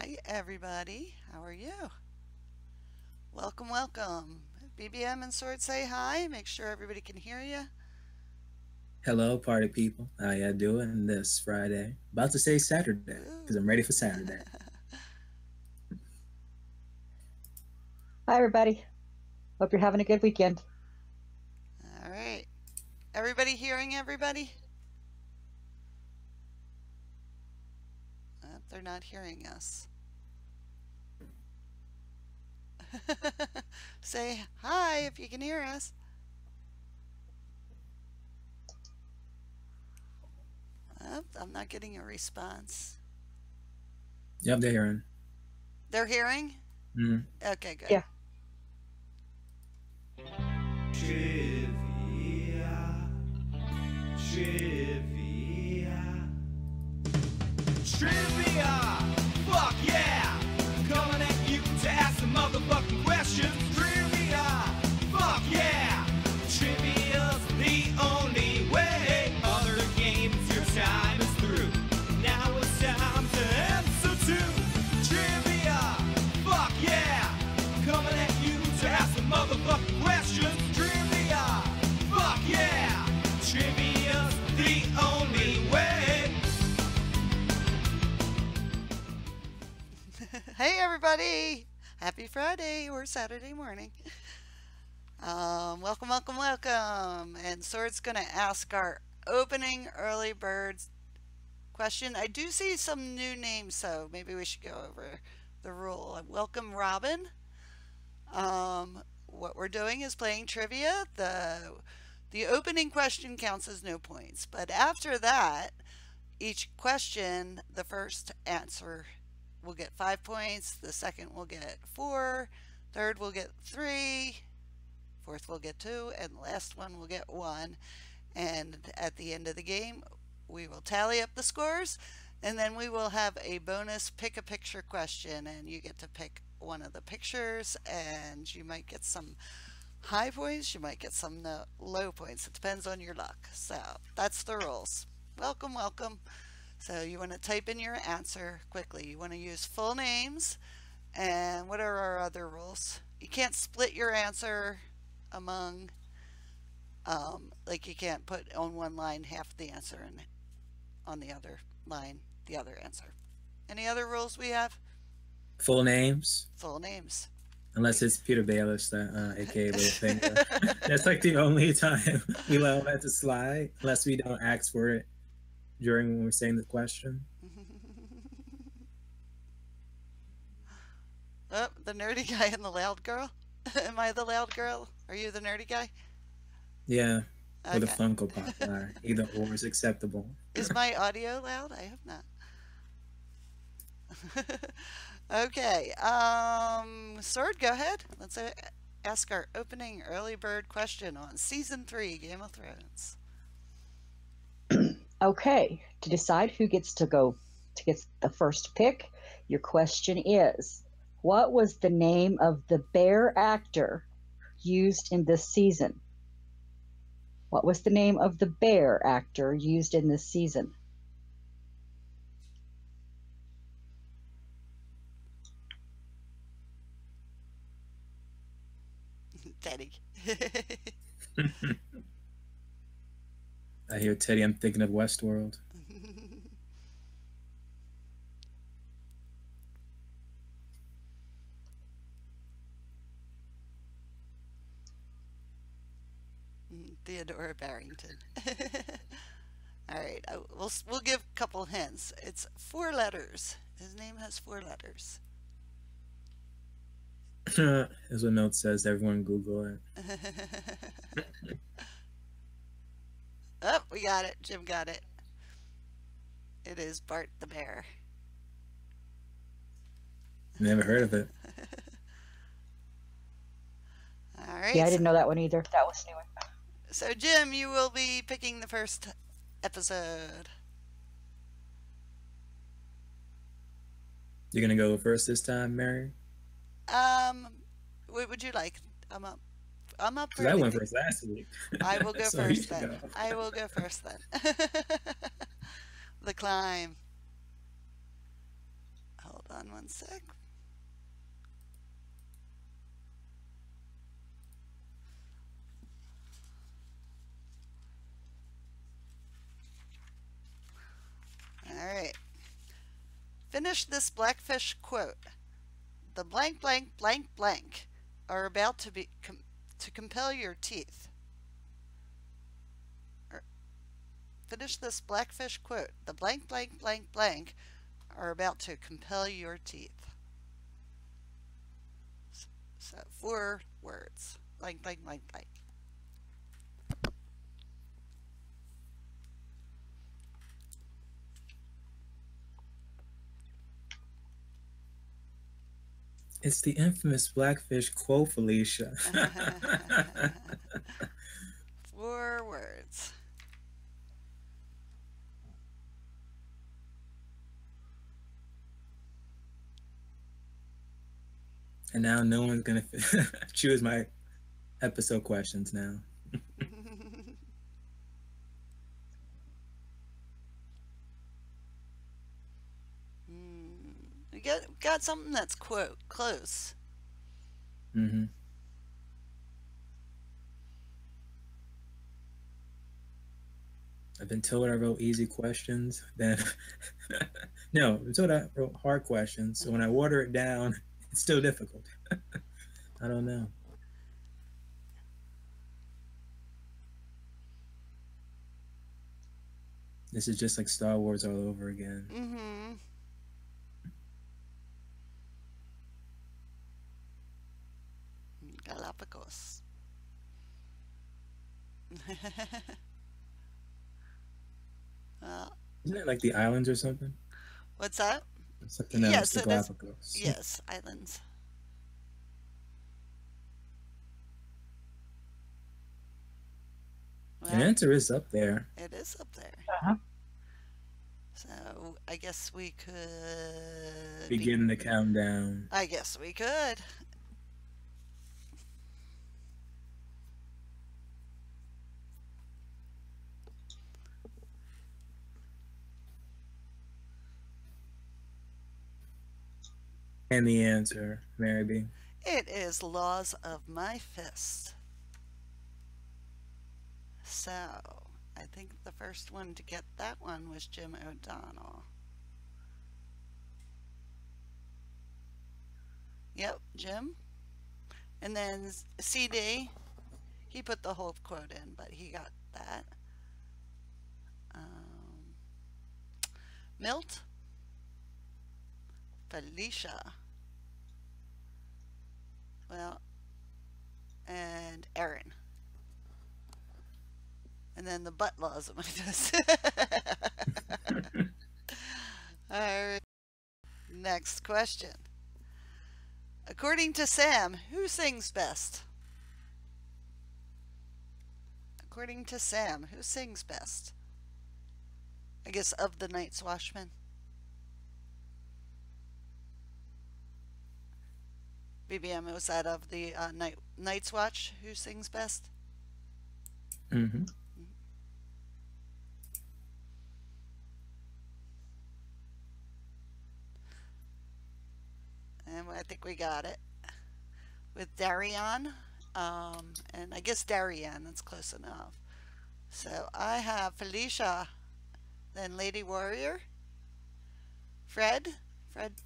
Hi, everybody. How are you? Welcome, welcome. BBM and Sword say hi. Make sure everybody can hear you. Hello, party people. How y'all doing this Friday? About to say Saturday, because I'm ready Woo. for Saturday. Hi, everybody. Hope you're having a good weekend. All right. Everybody hearing everybody? They're not hearing us. Say hi if you can hear us. I'm not getting a response. Yep, they're hearing. They're hearing? Mm. Okay, good. Yeah. Trivia, trivia, trivia. Fuck yeah! Coming at you to ask some motherfucking questions. Trivia, fuck yeah! Trivia's the only way. Other games, your time is through. Now it's time to answer to trivia. Fuck yeah! Coming at you to ask some motherfucking questions. Trivia, fuck yeah! Trivia's the only way. Hey, everybody. Happy Friday or Saturday morning. Welcome, welcome, welcome. And Sword's going to ask our opening early birds question. I do see some new names, so maybe we should go over the rule. Welcome, Robin. What we're doing is playing trivia. The opening question counts as no points, but after that, each question, the first answer will get 5 points, the second will get four, third will get three, fourth will get two, and the last one will get one. And at the end of the game, we will tally up the scores, and then we will have a bonus pick a picture question, and you get to pick one of the pictures, and you might get some high points, you might get some low points. It depends on your luck. So that's the rules. Welcome, welcome. So you want to type in your answer quickly. You want to use full names. And what are our other rules? You can't split your answer among, like you can't put on one line half the answer and on the other line the other answer. Any other rules we have? Full names, Full names. unless it's Peter Baelish, aka Littlefinger. That's like the only time we allow that to slide, unless we don't ask for it during when we're saying the question. Oh, the nerdy guy and the loud girl. Am I the loud girl? Are you the nerdy guy? Yeah, with a Okay. Funko Pop bar. Either or is acceptable. Is my audio loud? I hope not. Okay. Sword, go ahead. Let's ask our opening early bird question on season 3, Game of Thrones. Okay, to decide who gets to get the first pick, your question is, what was the name of the bear actor used in this season? What was the name of the bear actor used in this season? Teddy. I hear Teddy. I'm thinking of Westworld. Theodora Barrington. All right, we'll give a couple hints. It's 4 letters. His name has 4 letters. As what note says, everyone Google it. Oh, we got it. Jim got it. It is Bart the Bear. Never heard of it. All right. Yeah, I didn't know that one either. That was new. So, Jim, you will be picking the first episode. You're gonna go first this time, Mary? Um, what would you like? I'm up. I'm up for Because I went anything. first last week. I will go So you first should then. go. I will go first then. The climb. Hold on One sec. All right. Finish this Blackfish quote. The blank blank blank blank are about to be to compel your teeth. Finish this Blackfish quote. The blank blank blank blank are about to compel your teeth. So 4 words. Blank blank blank blank. It's the infamous Blackfish quote, Felicia. 4 words. And now no one's gonna choose my episode questions now. We got something that's quote close. Mm-hmm. I've been told I wrote easy questions. Then no, I've been told I wrote hard questions. So when I water it down, it's still difficult. I don't know. This is just like Star Wars all over again. Mm-hmm. Galapagos. Isn't it like the islands or something? What's that? Something else, Yes, the it is. Galapagos. Yes, islands. The answer is up there. It is up there. Uh-huh. So I guess we could Begin the countdown. I guess we could. And the answer, Mary B. It is Laws of My Fist. So I think the first one to get that one was Jim O'Donnell. Yep, Jim. And then CD, he put the whole quote in, but he got that. Milt, Felicia, well, and Aaron. And then the butt laws of my fist. Alright. Next question. According to Sam, who sings best? According to Sam, who sings best? I guess of the Night's Watchmen. BBM, was that of the Night's Watch? Who sings best? Mm-hmm. And I think we got it with Darian, and I guess Darian, that's close enough. So I have Felicia, then Lady Warrior, Fred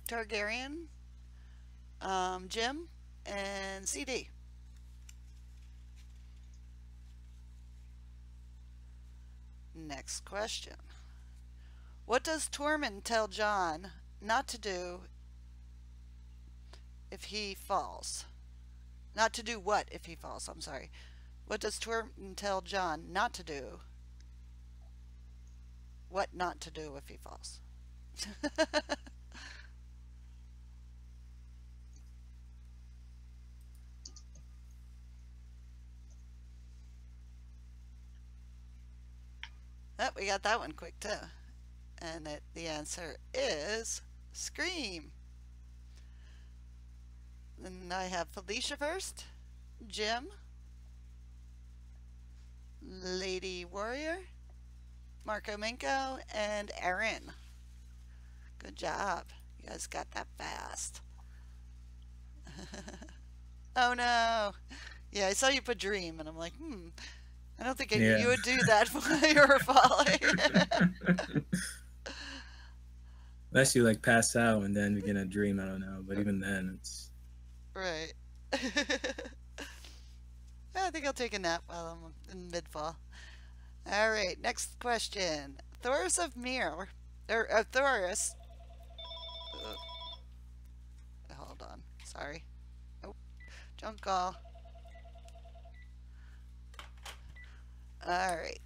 Targaryen, Jim, and CD. Next question. What does Tormund tell Jon not to do if he falls? Not to do what if he falls? I'm sorry. What does Tormund tell Jon not to do? What not to do if he falls? Oh, we got that one quick too. And the answer is scream. Then I have Felicia first, Jim, Lady Warrior, Marco Minko, and Aaron. Good job. You You guys got that fast. Oh no. Yeah, I saw you put dream, and I'm like, I don't think Yeah. you would do that while you were falling. Unless you like pass out and then begin a dream, I don't know. But even then, it's Right. I think I'll take a nap while I'm in mid-fall. All right, next question. Thoris of Mir, or Thoris. Hold on. Sorry. Oh, junk call. All right.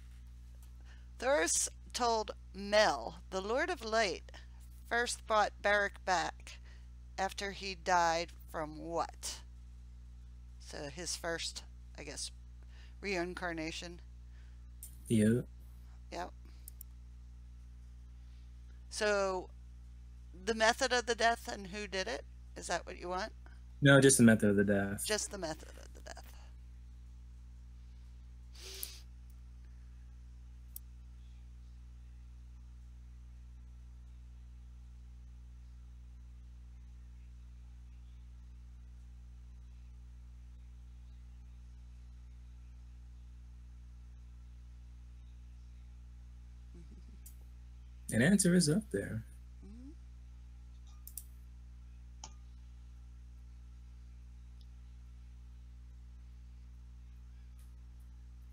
Thoris told Mel, the Lord of Light, first brought Beric back after he died from what? So his first, I guess, reincarnation. yeah. Yep. So the method of the death and who did it? Is that what you want? No, just the method of the death. Just the method of the death. An answer is up there. Mhm.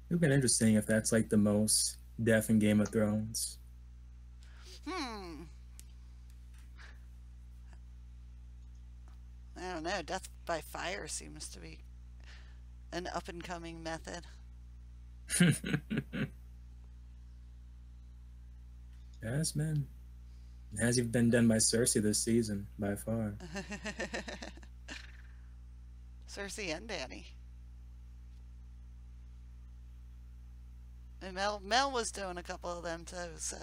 It would have been interesting if that's like the most death in Game of Thrones. Hmm. I don't know. Death by fire seems to be an up and coming method. Yes, man. It has even been done by Cersei this season, by far. Cersei and Dany. And Mel was doing a couple of them too, so.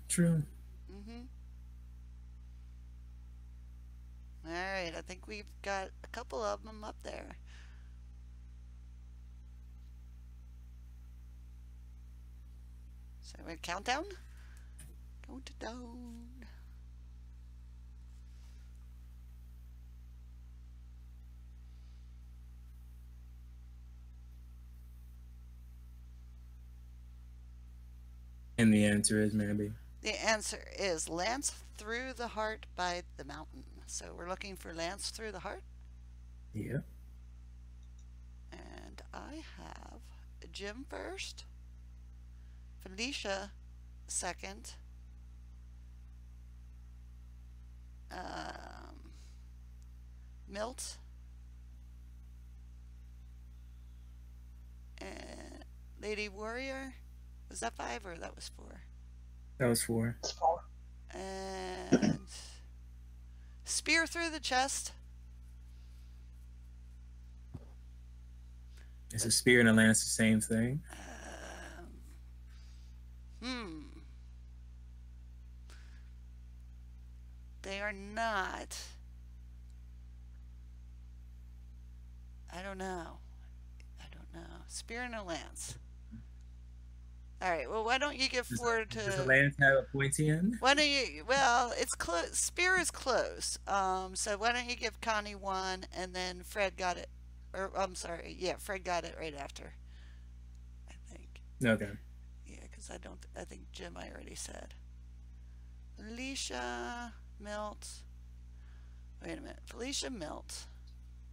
True. Alright, I think we've got a couple of them up there. So we countdown? Countdown. And the answer is maybe. The answer is Lance Through the Heart by the Mountain. So we're looking for Lance Through the Heart. Yeah. And I have Jim first, Felicia second, Milt, and Lady Warrior. Was that 5 or that was 4? That was 4. And Spear Through the Chest. Is a spear and a lance the same thing? They are not. I don't know. Spear and a lance. Alright, well, why don't you give 4 to... Does the lance have a pointy end? Why don't you... Well, it's close. Spear is close. So why don't you give Connie 1, and then Fred got it. Or, I'm sorry. Yeah, Fred got it right after. I think. Okay. Yeah, because I think Jim I already said. Felicia, Milt. Wait a minute. Felicia, Milt.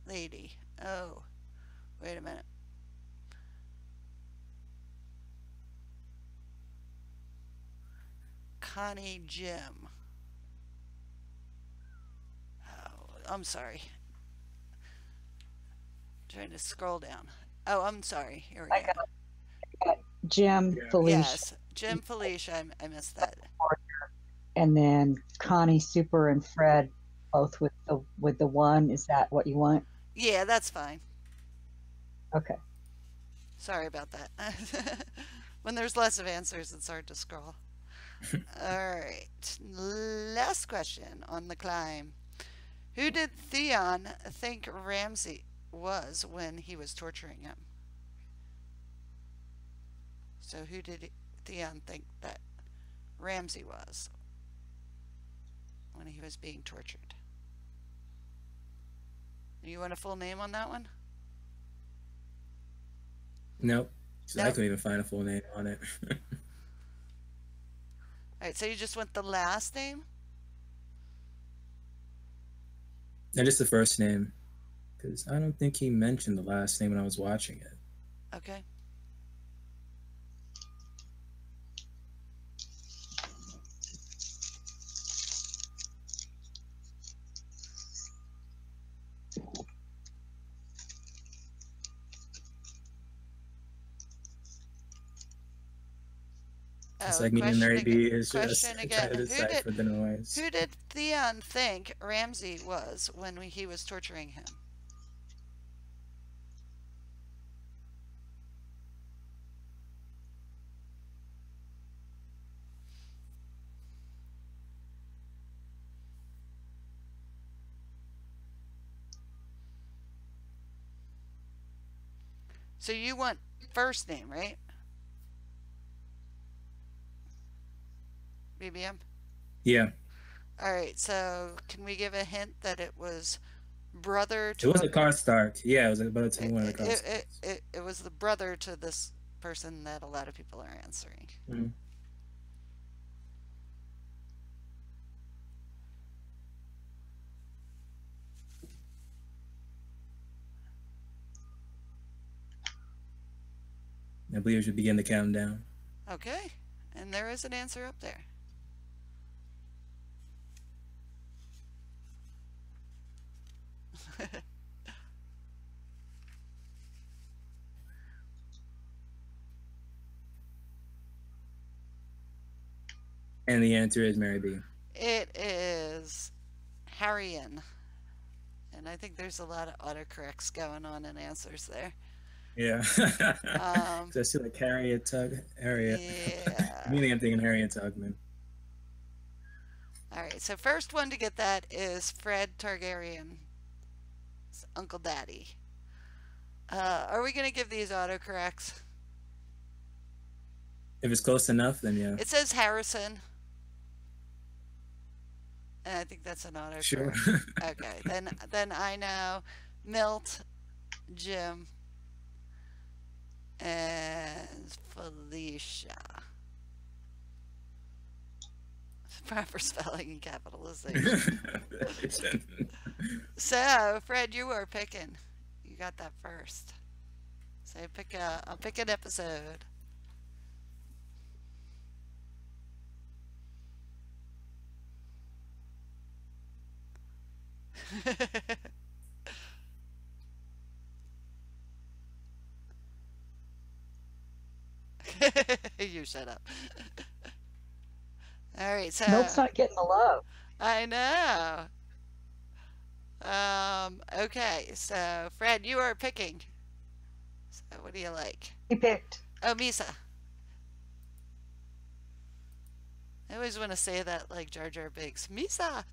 Lady. Oh. Wait a minute. Connie, Jim. Oh, I'm sorry. Trying to scroll down. Oh, I'm sorry. Here we go. Jim, Felicia, Yes, Jim, Felicia. I missed that. and then Connie, Super, and Fred, both with the 1. Is that what you want? Yeah, that's fine. Okay. Sorry about that. When there's lots of answers, it's hard to scroll. All right. Last question on the climb. Who did Theon think Ramsay was when he was torturing him? So who did Theon think that Ramsay was? was being tortured. You want a full name on that one? Nope. So I Nope. couldn't even find a full name on it. All right, so you just want the last name? And just the first name, because I don't think he mentioned the last name when I was watching it. Okay. It's Oh, like me and Mary question B is question just trying again. to decipher the noise. Who did Theon think Ramsay was when he was torturing him? So you want first name, right? BBM? Yeah. All right, so can we give a hint that it was brother It to was a car start. Yeah, it was about to one of the car it, starts. it was the brother to this person that a lot of people are answering. Mhm. I believe we should begin the countdown. Okay, and there is an answer up there. And the answer is Mary B. It is Harrian. And I think there's a lot of autocorrects going on in answers there. Yeah. Um, I see like Harriet Tug. Harriet. Yeah. Meaning I'm thinking Harriet Tubman. All right, so first one to get that is Fred Targaryen, Uncle Daddy. Are we going to give these autocorrects? If it's close enough, then yeah. It says Harrison. And I think that's an autocorrect. Sure. Okay, then I know Milt, Jim, and Felicia. Proper spelling and capitalization. So, Fred, you are picking. You got that first. So I'll pick an episode. You shut up. All right, so Milt's not getting the love. I know. Okay, so Fred, you are picking. So what do you like? He picked. Oh, Misa. I always want to say that like Jar Jar Binks. Misa.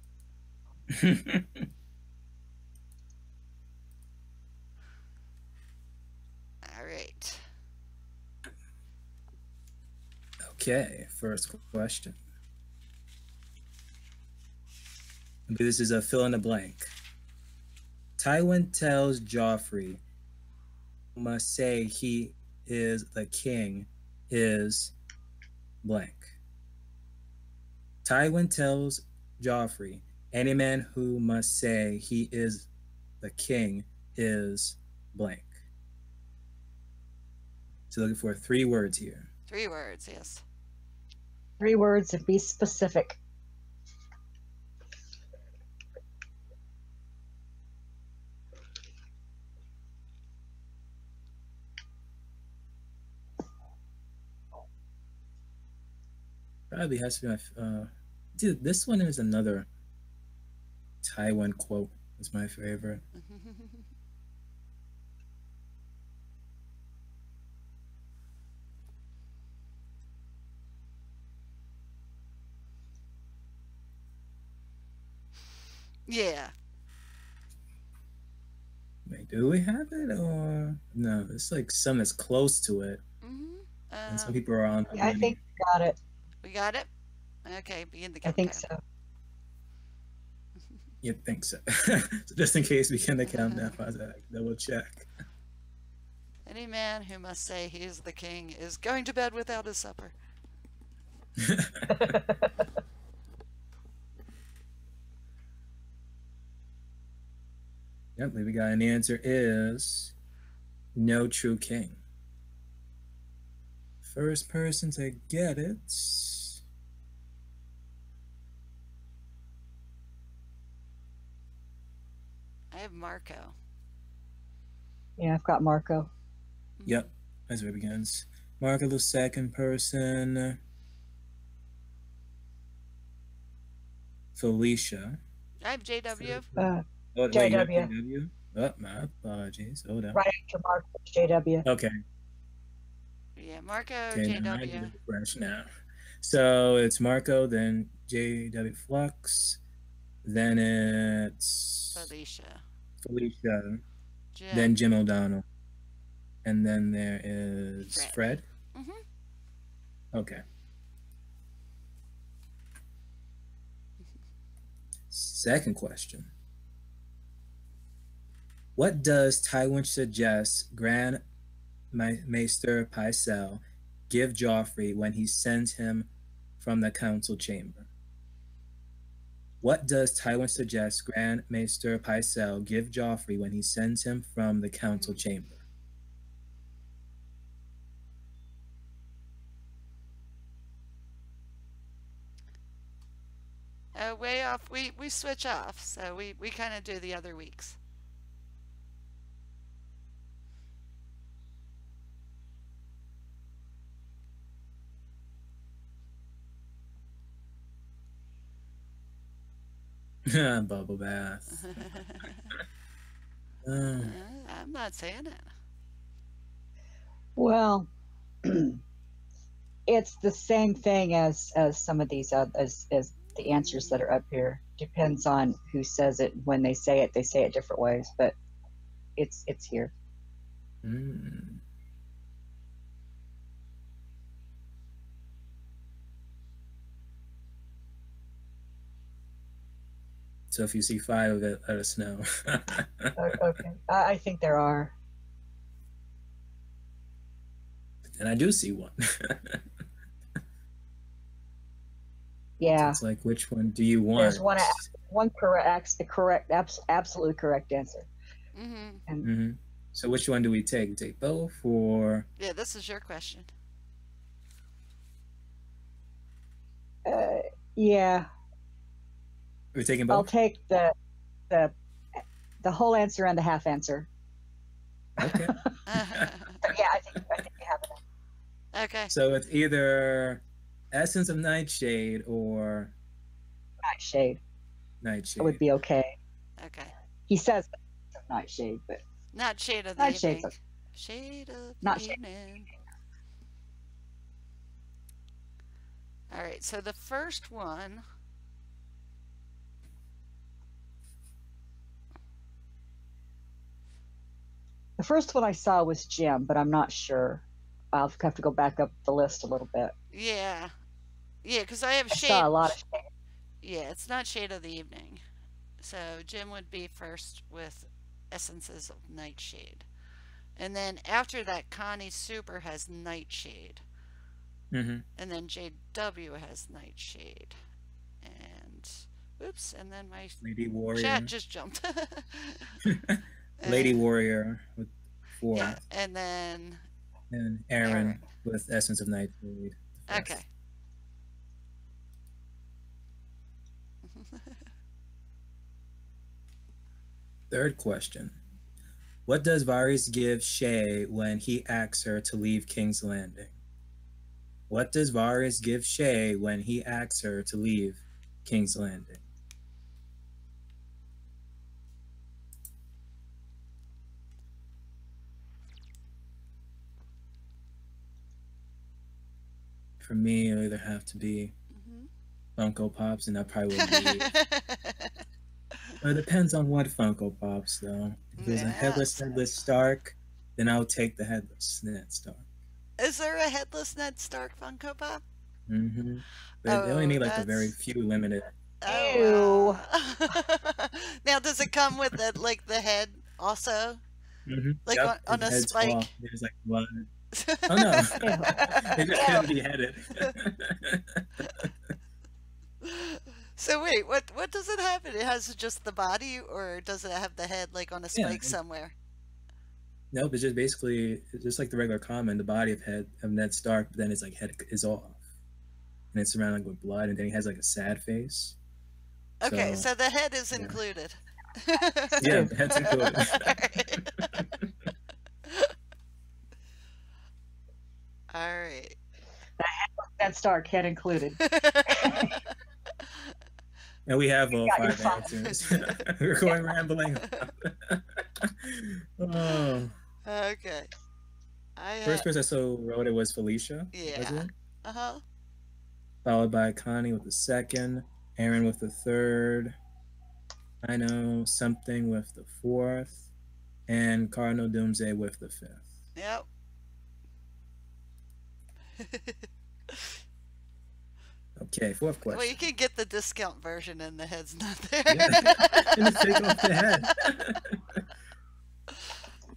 All right. Okay, first question. This is a fill in the blank. Tywin tells Joffrey must say he is the king is blank. Tywin tells Joffrey, any man who must say he is the king is blank. So looking for 3 words here. 3 words, yes. 3 words and be specific. Probably has to be my. Dude, this one is another Tywin quote. It's my favorite. Yeah. Wait, do we have it or no? It's like some that's close to it, and some people are on. Yeah, I think we got it. We got it. Okay, begin the I countdown. think so. You'd think so. So just in case we can account that, I double check. Any man who must say he is the king is going to bed without his supper. Yep, we got an answer is no true king. First person to get it. I have Marco. Yeah, I've got Marco. Yep, that's where it begins. Marco, the second person. Felicia. I have JW. Oh, wait, you have JW. JW? Oh, my apologies. Hold on. Right after Marco, JW. Okay. Yeah, Marco, Okay, now I need JW. to refresh now. So it's Marco, then JW Flux, then it's Felicia, Jim. then Jim O'Donnell, and then there is Fred. Okay. Second question. What does Tywin suggest Grand Maester Pycelle give Joffrey when he sends him from the council chamber? What does Tywin suggest Grand Maester Pycelle give Joffrey when he sends him from the council chamber? Way off. We switch off, so we kind of do the other weeks. Bubble bath. I'm not saying it. Well, it's the same thing as some of these as the answers that are up here. Depends on who says it. When they say it different ways, but it's here. So if you see 5 of it, let us know. Okay, I think there are. And I do see 1. Yeah. So it's like, which one do you want? There's one correct, the correct, absolutely correct answer. So which one do we take? Take both, or? Yeah, this is your question. Yeah. We're taking both. I'll take the whole answer and the half answer. Okay. So, yeah, I think you have it. Okay. So it's either Essence of Nightshade or Nightshade. Nightshade. It would be okay. Okay. He says Nightshade, but not shade of the evening. Shade of the evening. All right. So the first one. The first one I saw was Jim, but I'm not sure. I'll have to go back up the list a little bit. Yeah. Yeah, because I have shade. I saw a lot of shade. Yeah, it's not shade of the evening. So Jim would be first with Essences of Nightshade. And then after that, Connie Super has Nightshade. And then JW has Nightshade. And, oops, and then my Lady Warrior. chat just jumped. Lady Warrior with 4. Yeah, and then... And Aaron with Essence of Nightshade. Okay. Third question. What does Varys give Shay when he asks her to leave King's Landing? What does Varys give Shay when he asks her to leave King's Landing? For me, it'll either have to be Funko Pops, and I probably would leave. Well, it depends on what Funko Pops, though. If there's a headless Stark, then I'll take the headless Ned Stark. Is there a headless Ned Stark Funko Pop? But they only need like a very few limited. Oh, wow. Now, does it come with the like the head also, like Yep, on his a head's spike? off. There's like blood. Oh no, it just couldn't be headed. So wait, what does it have? It has just the body, or does it have the head like on a Yeah, spike somewhere? nope. It's just basically it's just like the regular common, the body of Ned Stark, but then his like head is off, and it's surrounded with blood, and then he has like a sad face. Okay, So so the head is yeah, included. yeah, the head's included. All right. Ned Stark, head included. And we have all got your 5 answers. We're going rambling. Oh. Okay. I First person I saw wrote it was Felicia. Was yeah. it? Uh-huh. Followed by Connie with the second, Aaron with the third, I know something with the fourth, and Cardinal Doomsday with the fifth. Yep. Okay, fourth Well, you question. can get the discount version and the head's not there. Yeah. And just take off the head.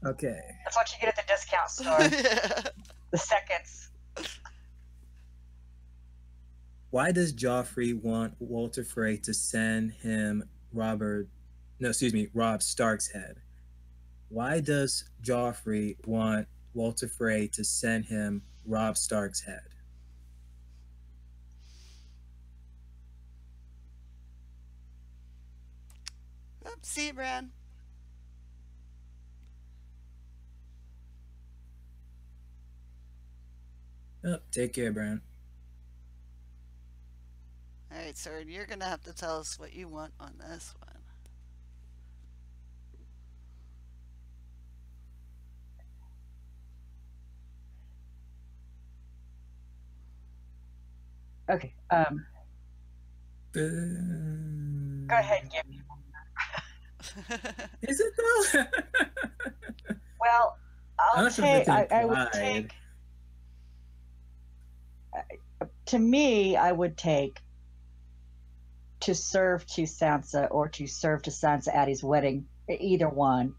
Okay. That's what you get at the discount store. Yeah. The seconds. Why does Joffrey want Walter Frey to send him Rob Stark's head? Why does Joffrey want Walter Frey to send him Rob Stark's head? Oops, see you, Bran. Oh, take care, Bran. All right, sir, you're gonna have to tell us what you want on this one. Okay. Go ahead, give me. Is it though? Well, I'm I'll not sure if take. it's I would implied. take. To me, I would take to serve to Sansa or to serve to Sansa at his wedding. Either one.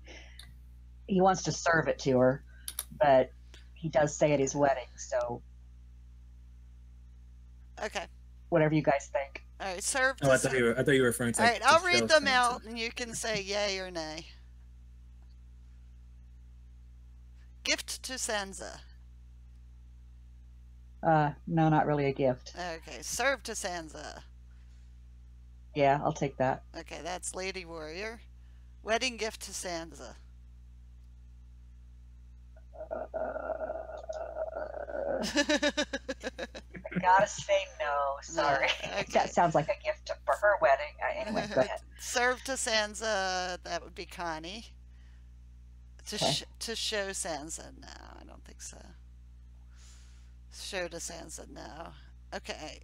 He wants to serve it to her, but he does say at his wedding. So Okay. whatever you guys think. All right, serve Oh, to I thought you were referring to. All Like, right, to I'll show read them Sansa. out and you can say yay or nay. Gift to Sansa. No, not really a gift. Okay, serve to Sansa. Yeah, I'll take that. Okay, that's Lady Warrior. Wedding gift to Sansa. Gotta say no. Sorry. okay. That sounds like a gift for her wedding. Anyway, go ahead. Serve to Sansa, that would be Connie. Okay. To show Sansa, no, I don't think so. Show to Sansa, no. Okay,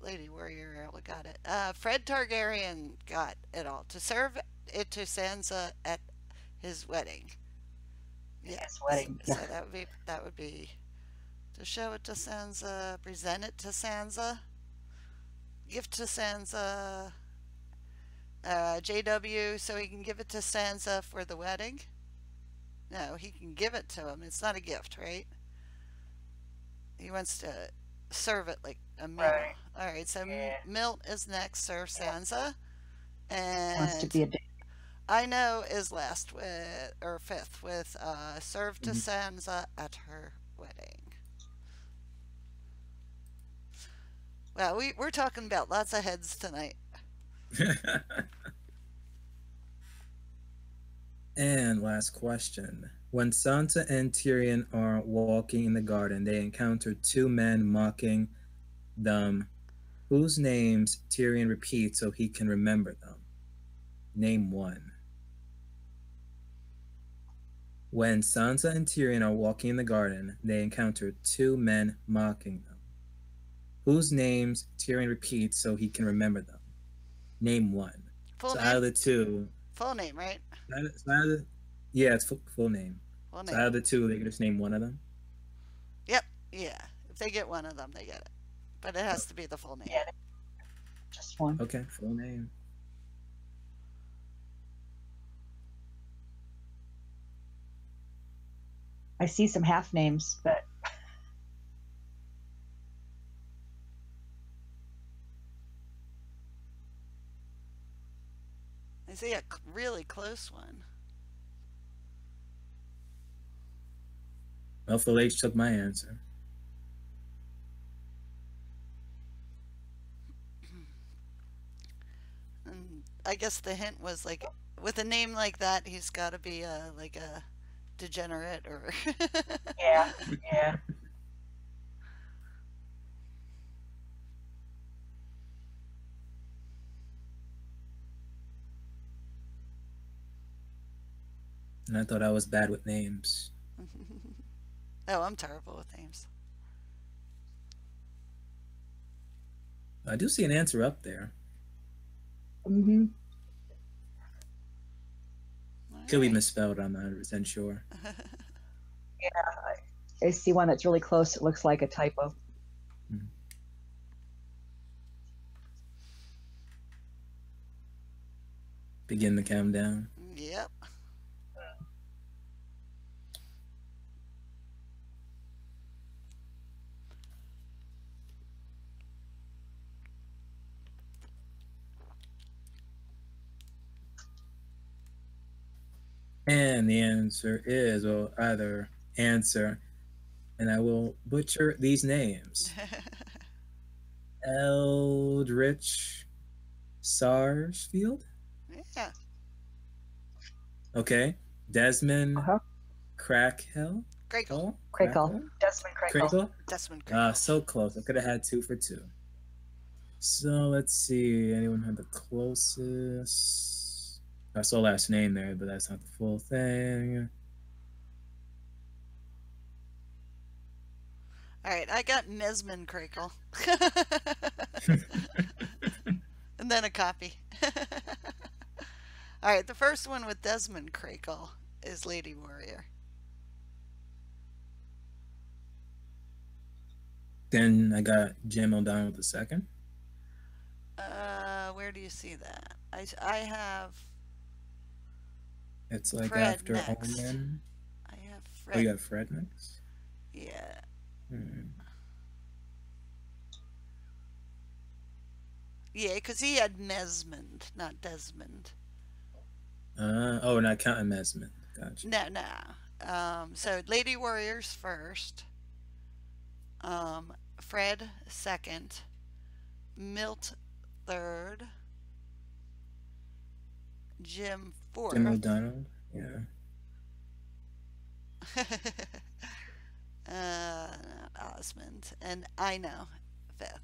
Lady Warrior, I got it. Fred Targaryen got it all. To serve it to Sansa at his wedding. Yeah, His wedding. So Yeah. that would be to show it to Sansa, present it to Sansa, gift to Sansa, JW, so he can give it to Sansa for the wedding. No, he can give it to him. It's not a gift, right? He wants to serve it like a meal. Right. All right, so Yeah. Milt is next. Serve Sansa, Wants to and be a I know is last with or fifth with serve to Mhm. Sansa at her wedding. Well, we're talking about lots of heads tonight. And last question. When Sansa and Tyrion are walking in the garden, they encounter 2 men mocking them, whose names Tyrion repeats so he can remember them. Name one. When Sansa and Tyrion are walking in the garden, they encounter 2 men mocking them, whose names Tyrion repeats so he can remember them. Name one. Full So name. out of the 2, Full name, right? yeah, it's full name. Full So name. out of the 2, they can just name one of them. Yep. Yeah. If they get one of them, they get it. But it has to be the full name. Yeah. Just one. Okay, full name. I see some half names, but I see a really close one. Buffalo H took my answer. And I guess the hint was like, with a name like that, he's got to be like a degenerate or. yeah, yeah. And I thought I was bad with names. Oh, I'm terrible with names. I do see an answer up there. Mm-hmm. Could be misspelled, I'm not 100% sure. I see one that's really close. It looks like a typo. Begin the countdown. Yep. And the answer is, well, either answer, and I will butcher these names. Eldritch Sarsfield? Yeah. Okay. Desmond Uh-huh. Crackhill? Crackle. Crackle. Desmond Crackle. Crackle? Desmond Crackle. So close. I could have had 2 for 2. So let's see. Anyone have the closest? I saw last name there, but that's not the full thing. All right, I got Mesmond Crackle. And then a copy. All right, the first one with Desmond Crackle is Lady Warrior. Then I got Jim O'Donnell the second. Where do you see that? I have It's like Fred after next. Omen. I have Oh, Fred. you got Fred next? Yeah. Yeah, because he had Mesmond, not Desmond. Oh, not counting Mesmond. Gotcha. No. So Lady Warriors first. Fred second. Milt third. Jim fourth. Jim O'Donnell. Yeah. Osmond. And I know fifth.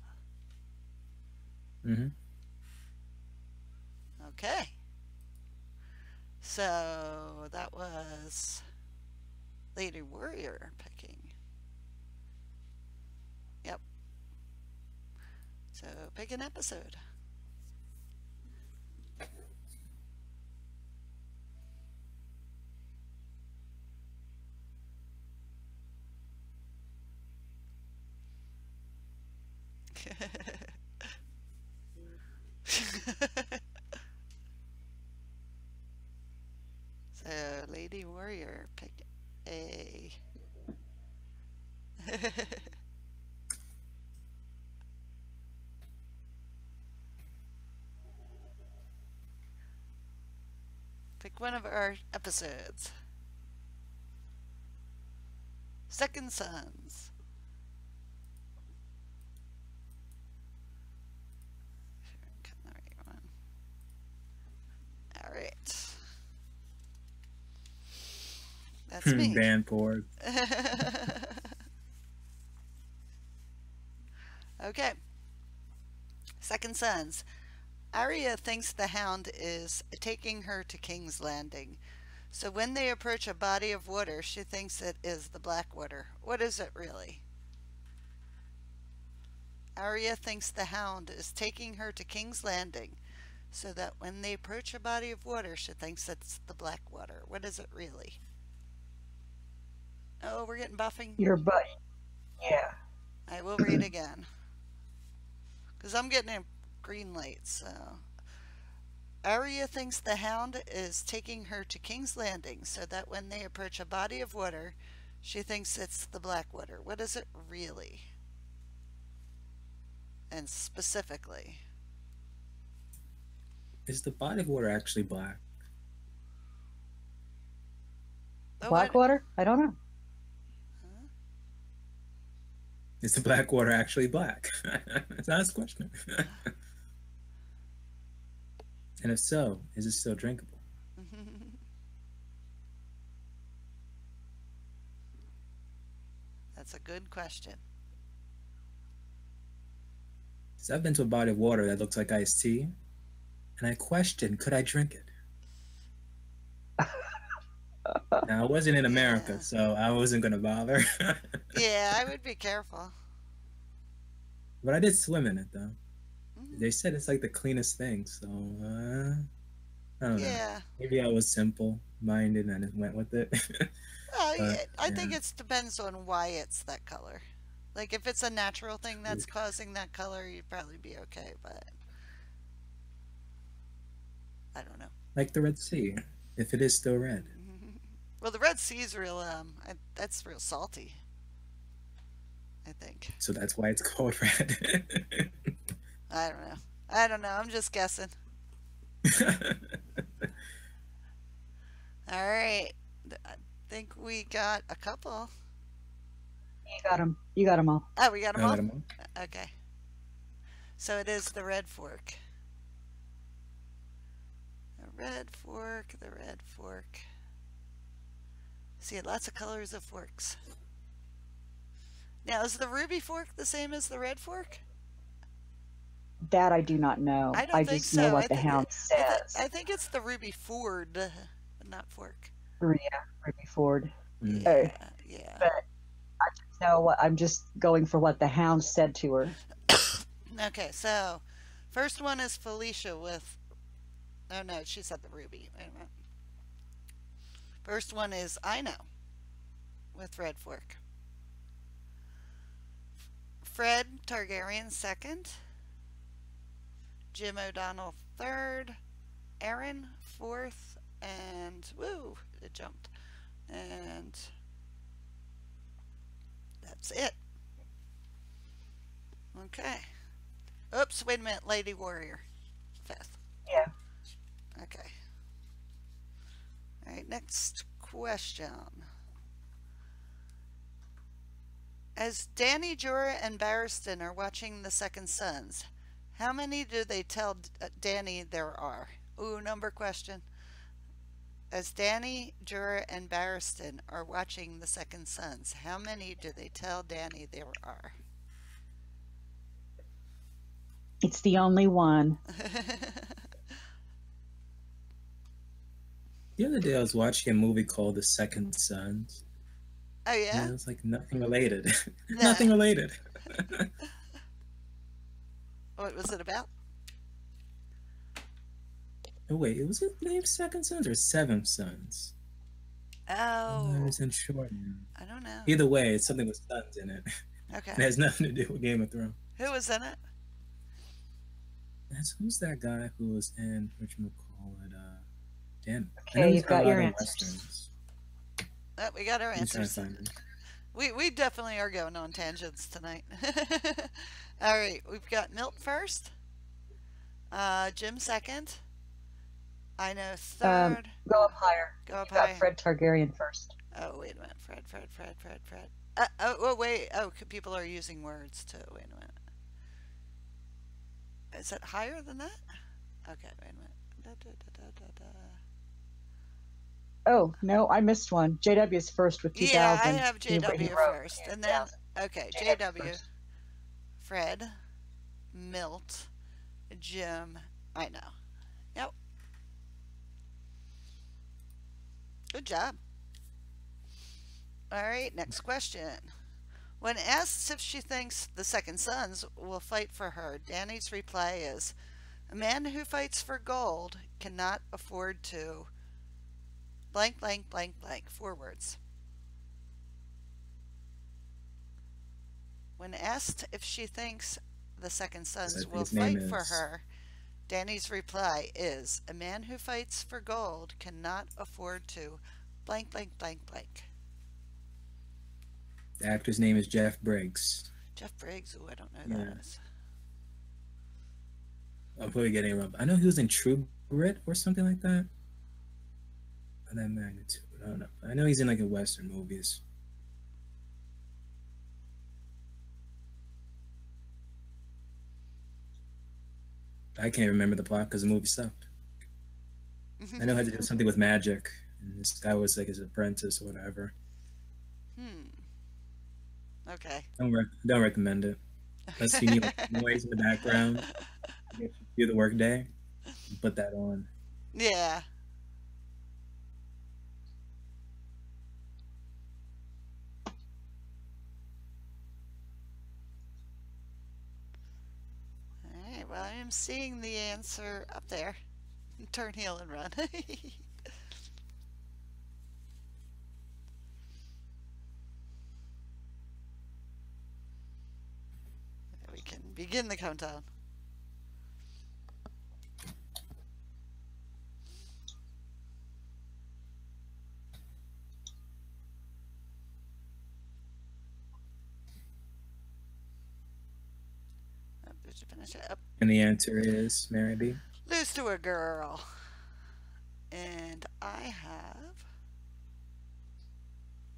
Okay. So that was Lady Warrior picking. Yep. So pick an episode. So Lady Warrior picked A. Pick one of our episodes. Second Sons. Cut the right one. All right. That's me. Band board. Okay. Second Sons. Arya thinks the Hound is taking her to King's Landing. So when they approach a body of water, she thinks it is the Blackwater. What is it really? Arya thinks the Hound is taking her to King's Landing, so that when they approach a body of water, she thinks it's the Blackwater. What is it really? Oh, we're getting buffing? Your butt. Yeah. I will read again. Because I'm getting a green light, so. Arya thinks the Hound is taking her to King's Landing, so that when they approach a body of water, She thinks it's the black water. What is it really? And specifically. Is the body of water actually black? Oh, Black water? I don't know. Huh? Is the black water actually black? That's a nice question. And if so, is it still drinkable? That's a good question. So I've been to a body of water that looks like iced tea, and I questioned, could I drink it? Now, I wasn't in America, Yeah. so I wasn't going to bother. Yeah, I would be careful. But I did swim in it, though. Mhm. They said it's like the cleanest thing, so I don't know. Yeah. Maybe I was simple-minded and I just went with it. Well, But, I think yeah. it depends on why it's that color. Like if it's a natural thing that's causing that color, you'd probably be okay, but I don't know. Like the Red Sea, if it is still red. Well, the Red Sea is real, that's real salty, I think. So that's why it's called red. I don't know. I don't know. I'm just guessing. All right. I think we got a couple. You got them. You got them all. Oh, we got them I all? let 'em know. Okay. So it is the red fork. The red fork, the red fork. See, lots of colors of forks. Now, is the ruby fork the same as the red fork? That I do not know. I don't I think just know so. what the hound says. I think it's the ruby ford, but not fork. Yeah, Ruby Ford. Mm. Yeah. But I just know what I'm just going for what the hound said to her. Okay, so first one is Felicia with. Oh no, she said the ruby. Wait a minute. First one is I know with red fork. Fred Targaryen second. Jim O'Donnell third. Aaron fourth. And woo, it jumped. And that's it. Okay. Oops, wait a minute. Lady Warrior. Fifth. Yeah. Okay. All right, next question. As Danny, Jorah, and Barristan are watching the Second Sons, how many do they tell Danny there are? Ooh, number question. As Danny, Jorah, and Barristan are watching the Second Sons, how many do they tell Danny there are? It's the only one. The other day I was watching a movie called The Second Sons. Oh, And yeah? it was like nothing related. No. Nothing related. What was it about? Oh wait, it was it named Second Sons or Seventh Sons? I Oh, wasn't sure. I don't know. Either way, it's something with sons in it. It Okay. has nothing to do with Game of Thrones. Who was in it? Who's that guy who was in whatchamacallit? Dan. I Okay, know he's you've in got a lot your of answers. westerns. Oh, we got our I'm trying to answers. find him. We definitely are going on tangents tonight. All right, we've got Milt first. Jim second. I know third. Go up higher. Go up You got high. Fred Targaryen first. Oh, wait a minute. Fred. Wait. Oh, people are using words too. Wait a minute. Is it higher than that? Okay, wait a minute. Oh, no, I missed one. JW's first with 2000. Yeah, I have He JW wrote first. And then, 2000. okay, JW JW, first. Fred, Milt, Jim. I know. Yep. Good job. All right, next question. When asked if she thinks the Second Sons will fight for her, Danny's reply is, "A man who fights for gold cannot afford to blank, blank, blank, blank." 4 words. When asked if she thinks the Second Sons think will his name fight for is- her, Danny's reply is, "A man who fights for gold cannot afford to blank, blank, blank, blank." The actor's name is Jeff Briggs. Jeff Briggs. Oh, I don't know who that Yeah. is. I'm probably getting him up. I know he was in True Grit or something like that. Of that magnitude. I don't know. I know he's in like a Western movies. I can't remember the plot because the movie sucked. I know it had to do something with magic, and this guy was like his apprentice or whatever. Okay. Don't recommend it unless you need like noise in the background to get you through the workday. Put that on. Yeah. All right. Well, I am seeing the answer up there. Turn heel and run. We can begin the countdown. Did you finish it? Up. And the answer is Mary B. Lose to a girl. And I have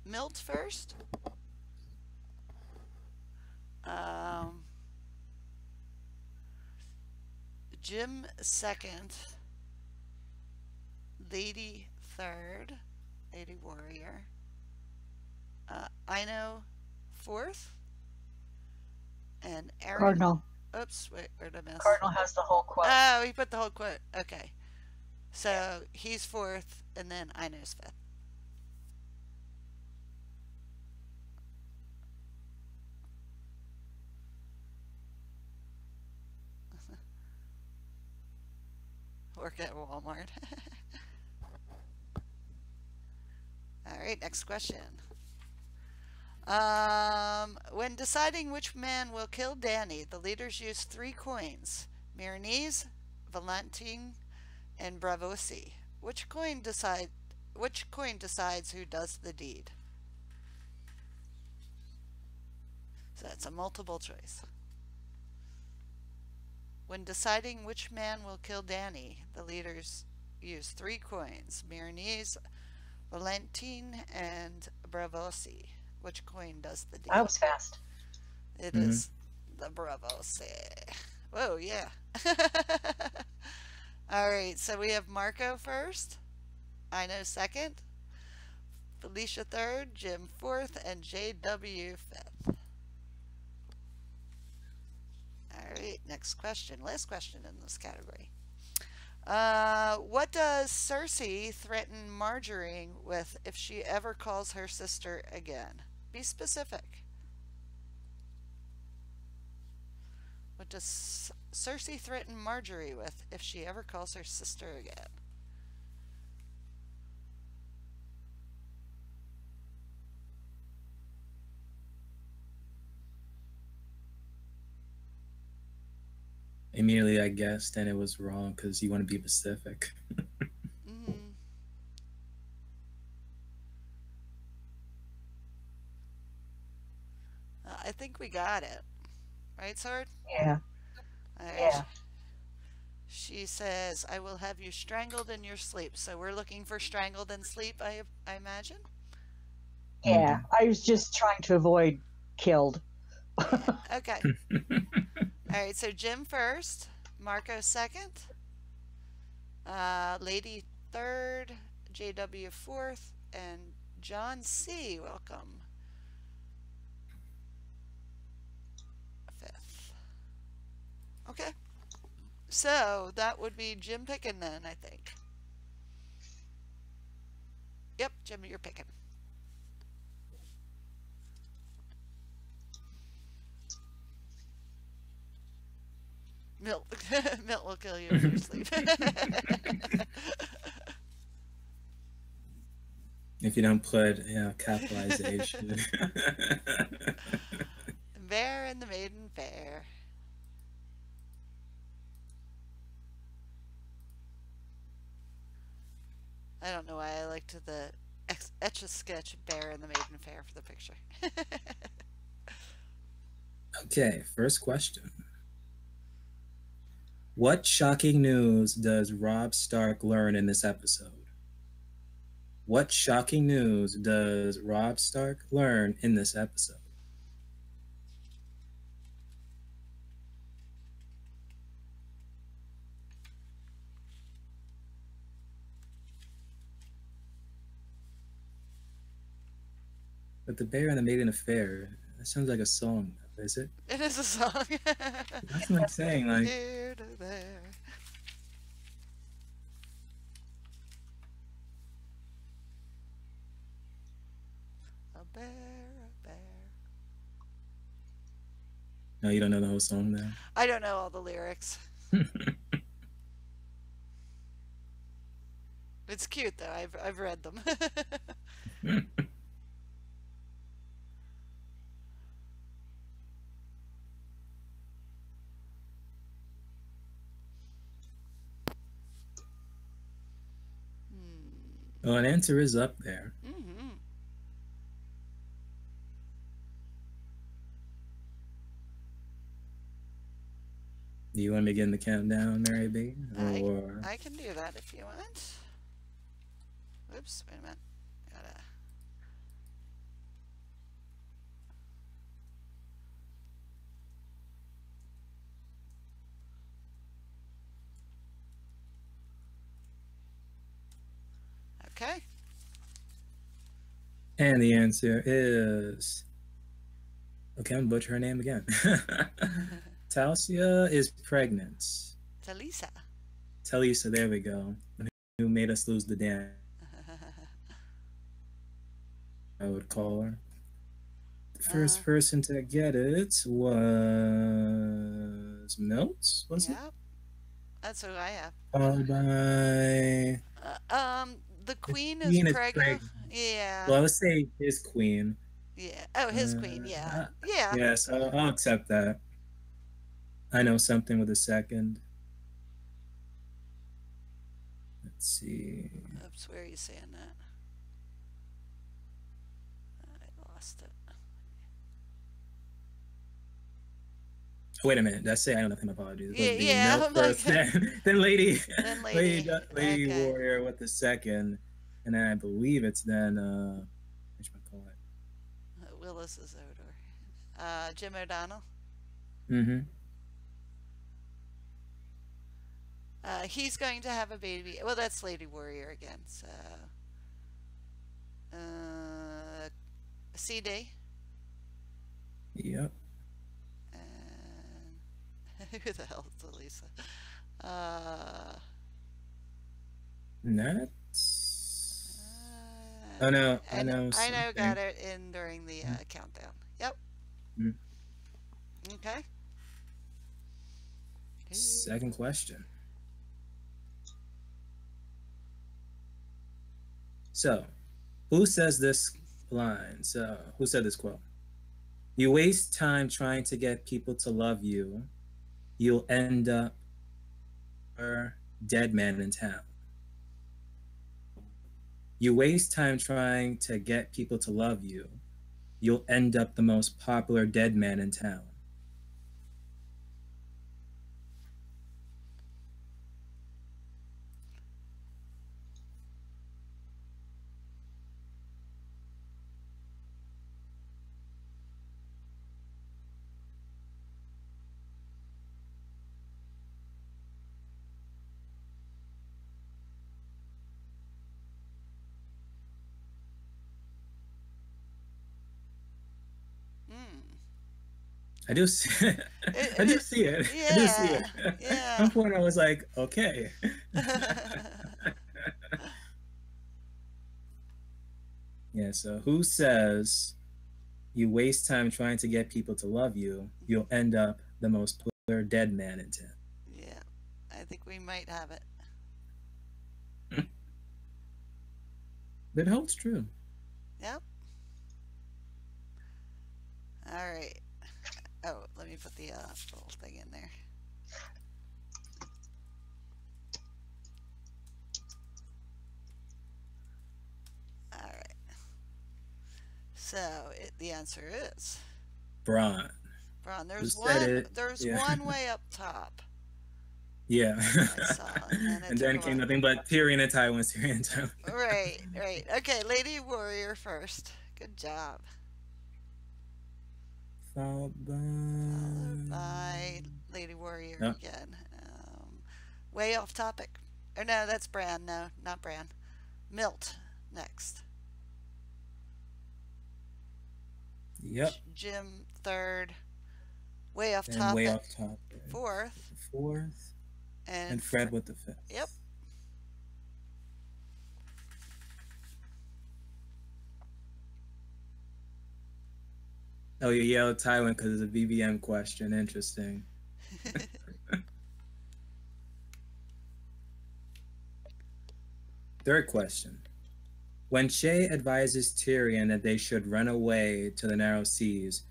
Milt first. Jim second. Lady third. Lady Warrior. Ino fourth. And Aaron. Cardinal. Oops, wait, where did I miss? Cardinal has the whole quote. Oh, he put the whole quote. Okay. So he's fourth, and then Ino's fifth. Work at Walmart. All right, next question. When deciding which man will kill Danny, the leaders use 3 coins: Milanese, Valentine, and Bravosi. Which coin decides who does the deed? So that's a multiple choice. When deciding which man will kill Danny, the leaders use 3 coins: Milanese, Valentine, and Bravosi. Which coin does the deed? That was fast. It is the Bravosi. Whoa, yeah. All right, so we have Marco first, Ino second, Felicia third, Jim fourth, and JW fifth. All right, next question. Last question in this category. What does Cersei threaten Marjorie with if she ever calls her sister again? Be specific. What does Cersei threaten Marjorie with if she ever calls her sister again? Immediately I guessed, and it was wrong because you want to be specific. I think we got it. Right, Sword? Yeah. All right. Yeah. She says, I will have you strangled in your sleep. So we're looking for strangled in sleep, I imagine? Yeah. I was just trying to avoid killed. Okay. All right, so Jim first, Marco second, Lady third, JW fourth, and John C. Welcome. Fifth. Okay. So that would be Jim picking then, I think. Yep, Jim, you're picking. Milt, Milt will kill you in your sleep. If you don't put capitalization. Bear and the Maiden Fair. I don't know why I liked the Etch a sketch bear in the maiden fair for the picture. Okay, first question. What shocking news does Robb Stark learn in this episode? What shocking news does Robb Stark learn in this episode? But the bear and the maiden affair, that sounds like a song, is it? It is a song. That's what I'm saying, like, Here to there. A bear, a bear. no, you don't know the whole song now? I don't know all the lyrics. It's cute though. I've read them. Well, an answer is up there. Mm-hmm. Do you want to begin the countdown, Mary B? Or I can do that if you want. Oops, wait a minute. Gotta. Okay. and the answer is okay, I'm gonna butcher her name again. Talsia is pregnant. Talisa. Talisa, there we go. Who made us lose the damn? I would call her. The first person to get it was Milts, was it? Yep. That's who I have. Followed by The queen queen is is pregnant. pregnant. Yeah. well, let's say his queen. Yeah. Oh, his queen. Yeah. Yeah. Yes, I'll accept that. I know something with a second. Let's see. Oops, where are you saying that? I lost it. Wait a minute. Did I say I know nothing? Apologies. Yeah, Let's be yeah, Milk I'm first, like- then Lady, Then Lady. Lady Okay. Warrior with the second, and then I believe it's then which one call it? Willis is Odor. Jim O'Donnell. Mm-hmm. He's going to have a baby. Well, that's Lady Warrior again. So, CD. Yep. And who the hell is Elisa? Nuts. Oh no, I know. I know. something. Got it in during the countdown. Yep. Mm. Okay. Second question. So, who says this line? So, who said this quote? You waste time trying to get people to love you, you'll end up a dead man in town. You waste time trying to get people to love you, you'll end up the most popular dead man in town. I do see it. I do see it. I do see it. Yeah. At one point I was like, okay. Yeah, so who says you waste time trying to get people to love you, you'll end up the most popular dead man in town? Yeah. I think we might have it. That holds true. Yep. All right. Oh, let me put the little thing in there. All right. So the answer is Bronn. Bronn. Who said it? There's Yeah. one way up top. Yeah. I saw, and then it And took then a came while. nothing but Tyrion and Tywin, Tyrion and Tywin. Right, right. Okay, Lady Warrior first. Good job. Followed Followed by... by Lady Warrior No. again. Way off topic. Or no, that's Bran. No, not Bran. Milt next. Yep. Jim third. Way off And way topic. off topic. Fourth. Fourth. And And Fred with the fifth. Yep. Oh, you yelled Tywin because it's a BBM question. Interesting. Third question. When Shay advises Tyrion that they should run away to the narrow seas,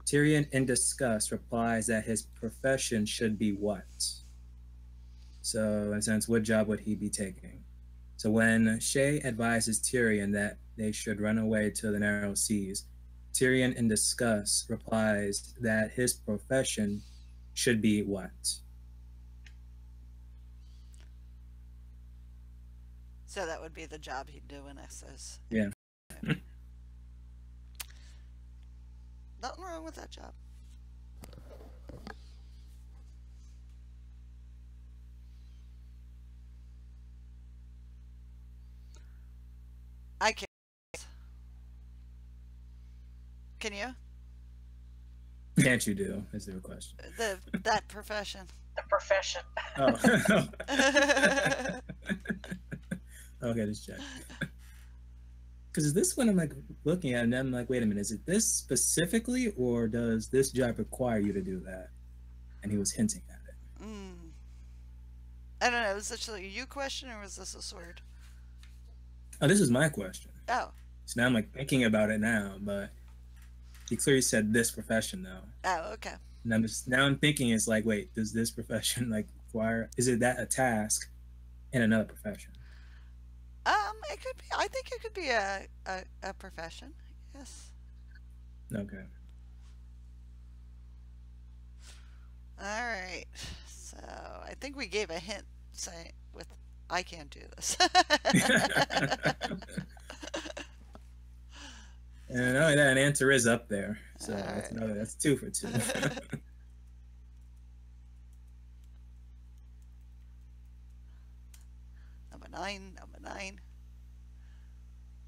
Tyrion, in disgust, replies that his profession should be what? So, in a sense, what job would he be taking? So, when Shay advises Tyrion that they should run away to the narrow seas, Tyrion, in disgust, replies that his profession should be what? So that would be the job he'd do in Essos. Yeah. Nothing wrong with that job. I can't. Can you? Can't you do? Is there a question? That profession. The profession. Oh. Okay, just check. Because this one I'm like looking at and I'm like, wait a minute, is it this specifically or does this job require you to do that? And he was hinting at it. I don't know. Was this a you question or was this a sword? Oh, this is my question. Oh. So now I'm like thinking about it now, but he clearly said this profession though. Oh, okay. And I'm thinking it's like, wait, does this profession like require, is it that a task in another profession? It could be. I think it could be a profession. Yes. Okay. All right. So I think we gave a hint saying with I can't do this. And not only that, an answer is up there. So All that's right. that's 2 for 2. Number nine.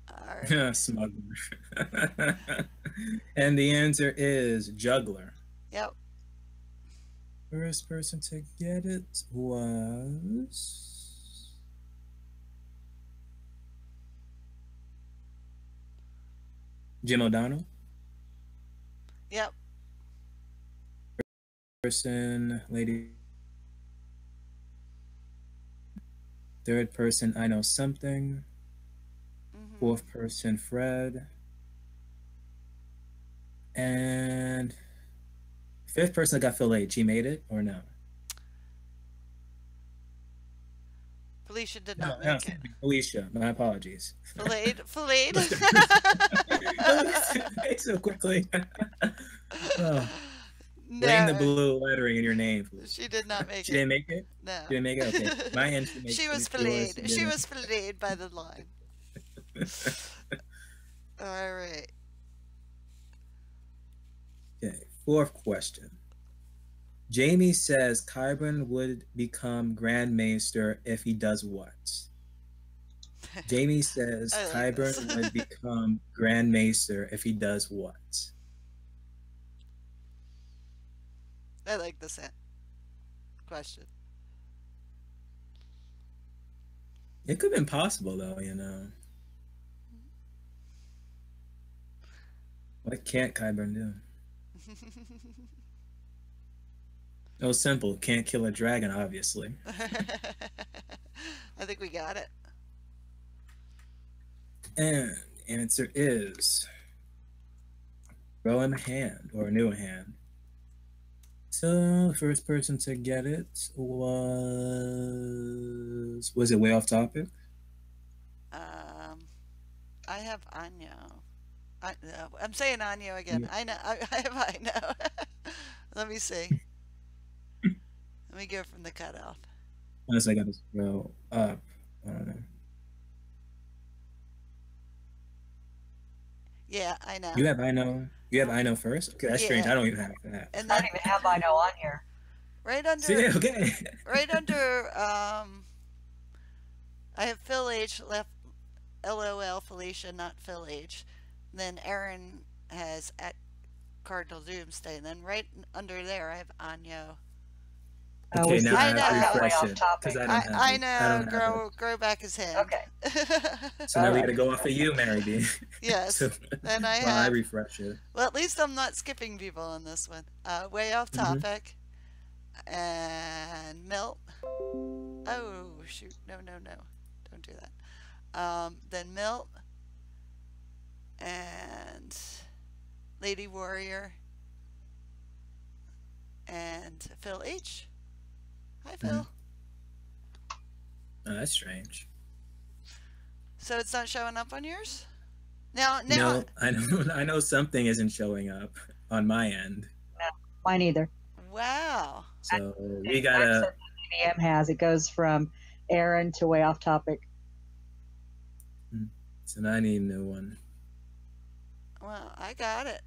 All right. Smuggler. And the answer is juggler. Yep. First person to get it was Jim O'Donnell. Yep. Person, lady. Third person, I know something. Mhm. Fourth person, Fred. And fifth person got filleted. She made it or no? Felicia did No, not no, make it. Alicia. My apologies. Filleted. So quickly. Oh, blame the No, blue lettering in your name. she did not make She it. didn't make it? No. She didn't make it? Okay. My end should make She it. was Yours filleted. She didn't. was filleted by the line. All right. Okay. Fourth question. Jamie says Qyburn would become Grand Maester if he does what? Jamie says I like Qyburn this. would become Grand Maester if he does what? I like this question. It could have been possible though, you know. What can't Qyburn do? It was simple. Can't kill a dragon, obviously. I think we got it. And the answer is throw him a hand or a new hand. So the first person to get it was it way off topic? I have Anya. I'm saying Anya again. I know. I know. Let me see. Let me go from the cutoff. Unless I got to scroll up. I don't know. Yeah, I know. You have I know. You have I know first. Okay, that's strange. Yeah. I don't even have that. And I then don't even have I know on here. right under, See, okay. right under, I have Phil H. left. LOL Felicia, not Phil H. Then Aaron has at Cardinal Doomsday. And then right under there, I have Anyo. Okay, now I I have to know. refresh Way it off topic. because I don't have I it. know. I don't have it. Grow back his hand. Okay. So now we Alright. got to go off of you, Mary B. Yes. So Then I while I have. refresh it. Well, at least I'm not skipping people on this one. Way off Mhm. topic. And Milt. Oh, shoot. No. Don't do that. Then Milt. And Lady Warrior. And Phil H. Hi, Phil. Oh, that's strange. So it's not showing up on yours? Now, No, I know something isn't showing up on my end. No, mine either. wow. So we That's gotta. what the DM has. It goes from Aaron to way off topic. So now I need a new one. Well, I got it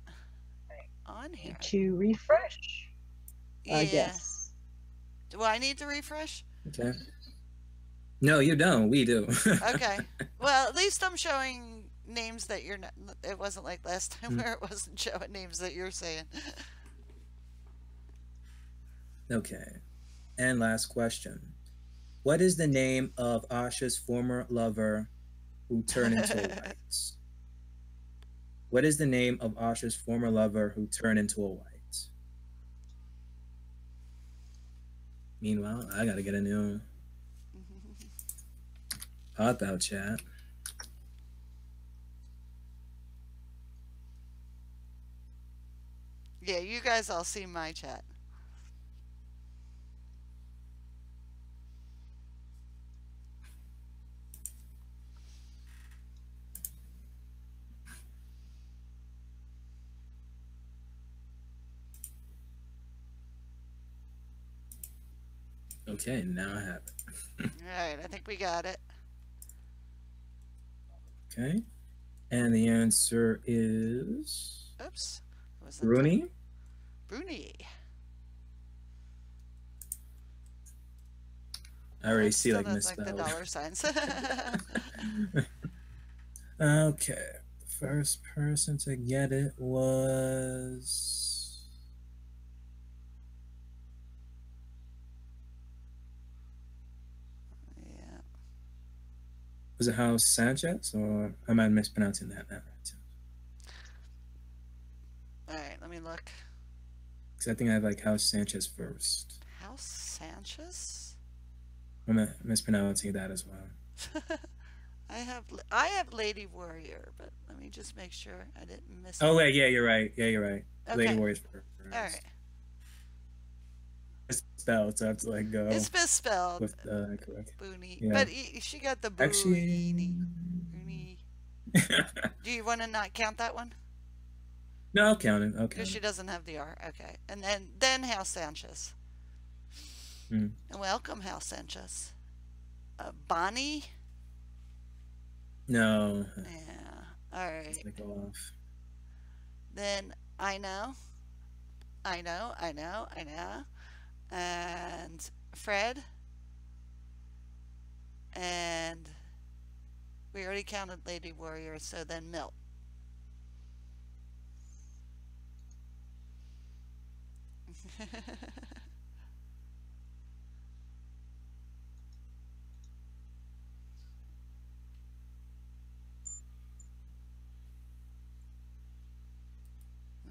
on here. To refresh. Yeah. I guess. Do I need to refresh? Okay. No, you don't. We do. Okay. Well, at least I'm showing names that you're not. It wasn't like last time where it wasn't showing names that you're saying. Okay. And last question. What is the name of Asha's former lover who turned into a white? What is the name of Asha's former lover who turned into a white? Meanwhile, I gotta get a new pop out chat. Yeah, you guys all see my chat. Okay, now I have it. Alright, I think we got it. Okay. And the answer is Oops. Wasn't Rooney. Bruni. I already That see still like does like the misspelled. dollar signs. Okay. The first person to get it was Yeah. it House Sanchez, or am I mispronouncing that now? Alright, let me look. Because I think I have like House Sanchez first. House Sanchez? I'm mispronouncing that as well. I have Lady Warrior, but let me just make sure I didn't miss Oh it. wait, yeah, you're right. Yeah, you're right. Okay. Lady Warriors first. Alright. It's spelled, so I have to like go It's misspelled. with the correct. Booney. Yeah. But she got the Actually, Booney. Do you want to not count that one? no, I'll count it. I'll Because count she it. doesn't have the R. Okay. And then House Sanchez. Mm. And welcome, House Sanchez. Bonnie? No, Yeah. Alright. let's go off. Then I know. And Fred. And we already counted Lady Warrior, so then Milt.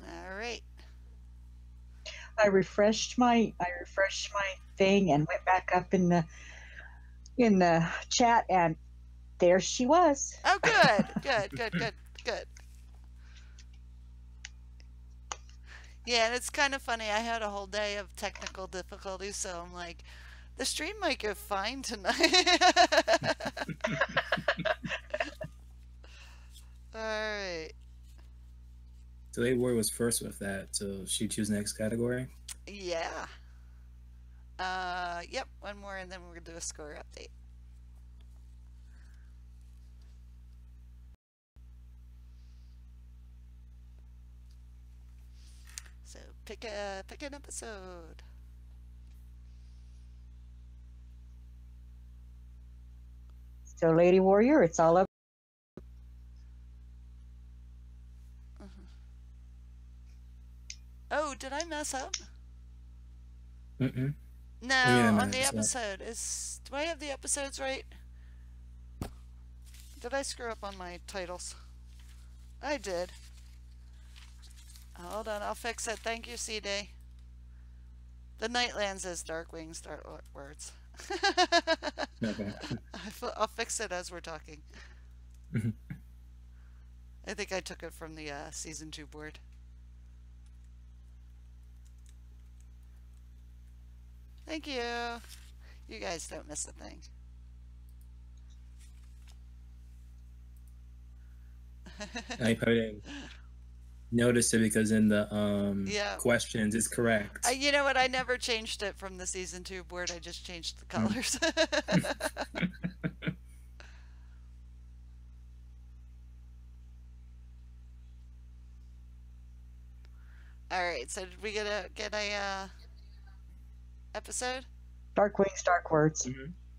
All right. I refreshed my thing and went back up in the chat, and there she was. Oh, good. Yeah, and it's kind of funny. I had a whole day of technical difficulties, so I'm like, the stream might go fine tonight. All right. So Lady Warrior was first with that, so she choose next category. Yeah. Yep, one more and then we're gonna do a score update. So pick an episode. So, Lady Warrior, it's all up. Oh, did I mess up? Mm-mm. No, What do you mean I on the messed up? episode do I have the episodes right? Did I screw up on my titles? I did. Hold on, I'll fix it. Thank you, C-Day. The Nightlands is Darkwing Star Words. Okay. I'll fix it as we're talking. I think I took it from the season 2 board. Thank you. You guys don't miss a thing. I probably didn't notice it because in the Yeah. questions it's correct. You know what? I never changed it from the season 2 board. I just changed the colors. All right. So did we get a episode? Dark Wings, Dark Words.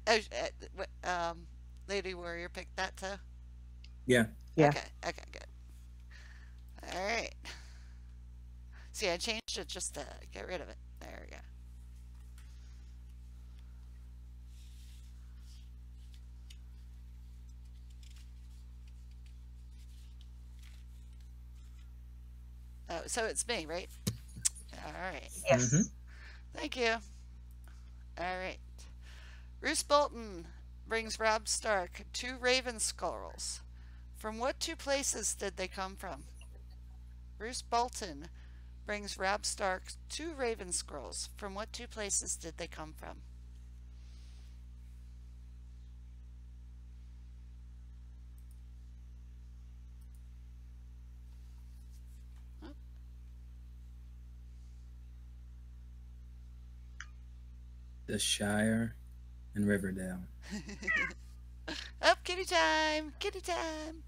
Oh, Lady Warrior picked that too. Yeah. Yeah. Okay, good. All right. See, I changed it just to get rid of it. There we go. Oh, so it's me, right? All right. Yes. Mhm. Thank you. All right. Roose Bolton brings Robb Stark 2 Raven Skulls. From what 2 places did they come from? Roose Bolton brings Robb Stark 2 Raven Scrolls. From what 2 places did they come from? The Shire and Riverdale. Up, kitty time! Kitty time!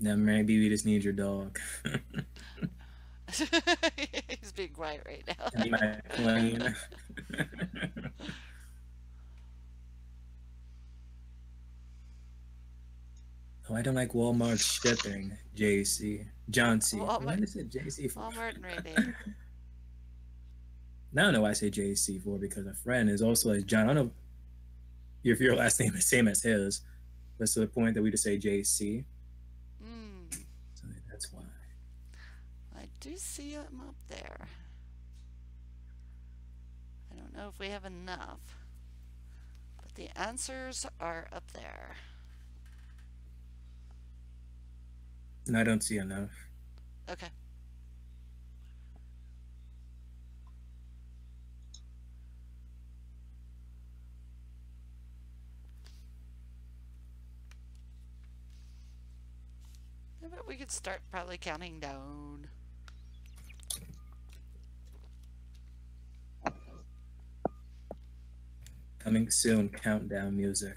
Now maybe we just need your dog. He's being quiet right now. Be my plane. Oh, I don't like Walmart shipping. JC. John C. Walmart. Why did I say JC for? Walmart and Radiant. Now I know why I say JC for, because a friend is also like John. I don't know if your last name is same as his. That's to the point that we just say JC. So that's why. I do see him up there. I don't know if we have enough, but the answers are up there. And I don't see enough. Okay. But we could start probably counting down. Coming soon, countdown music.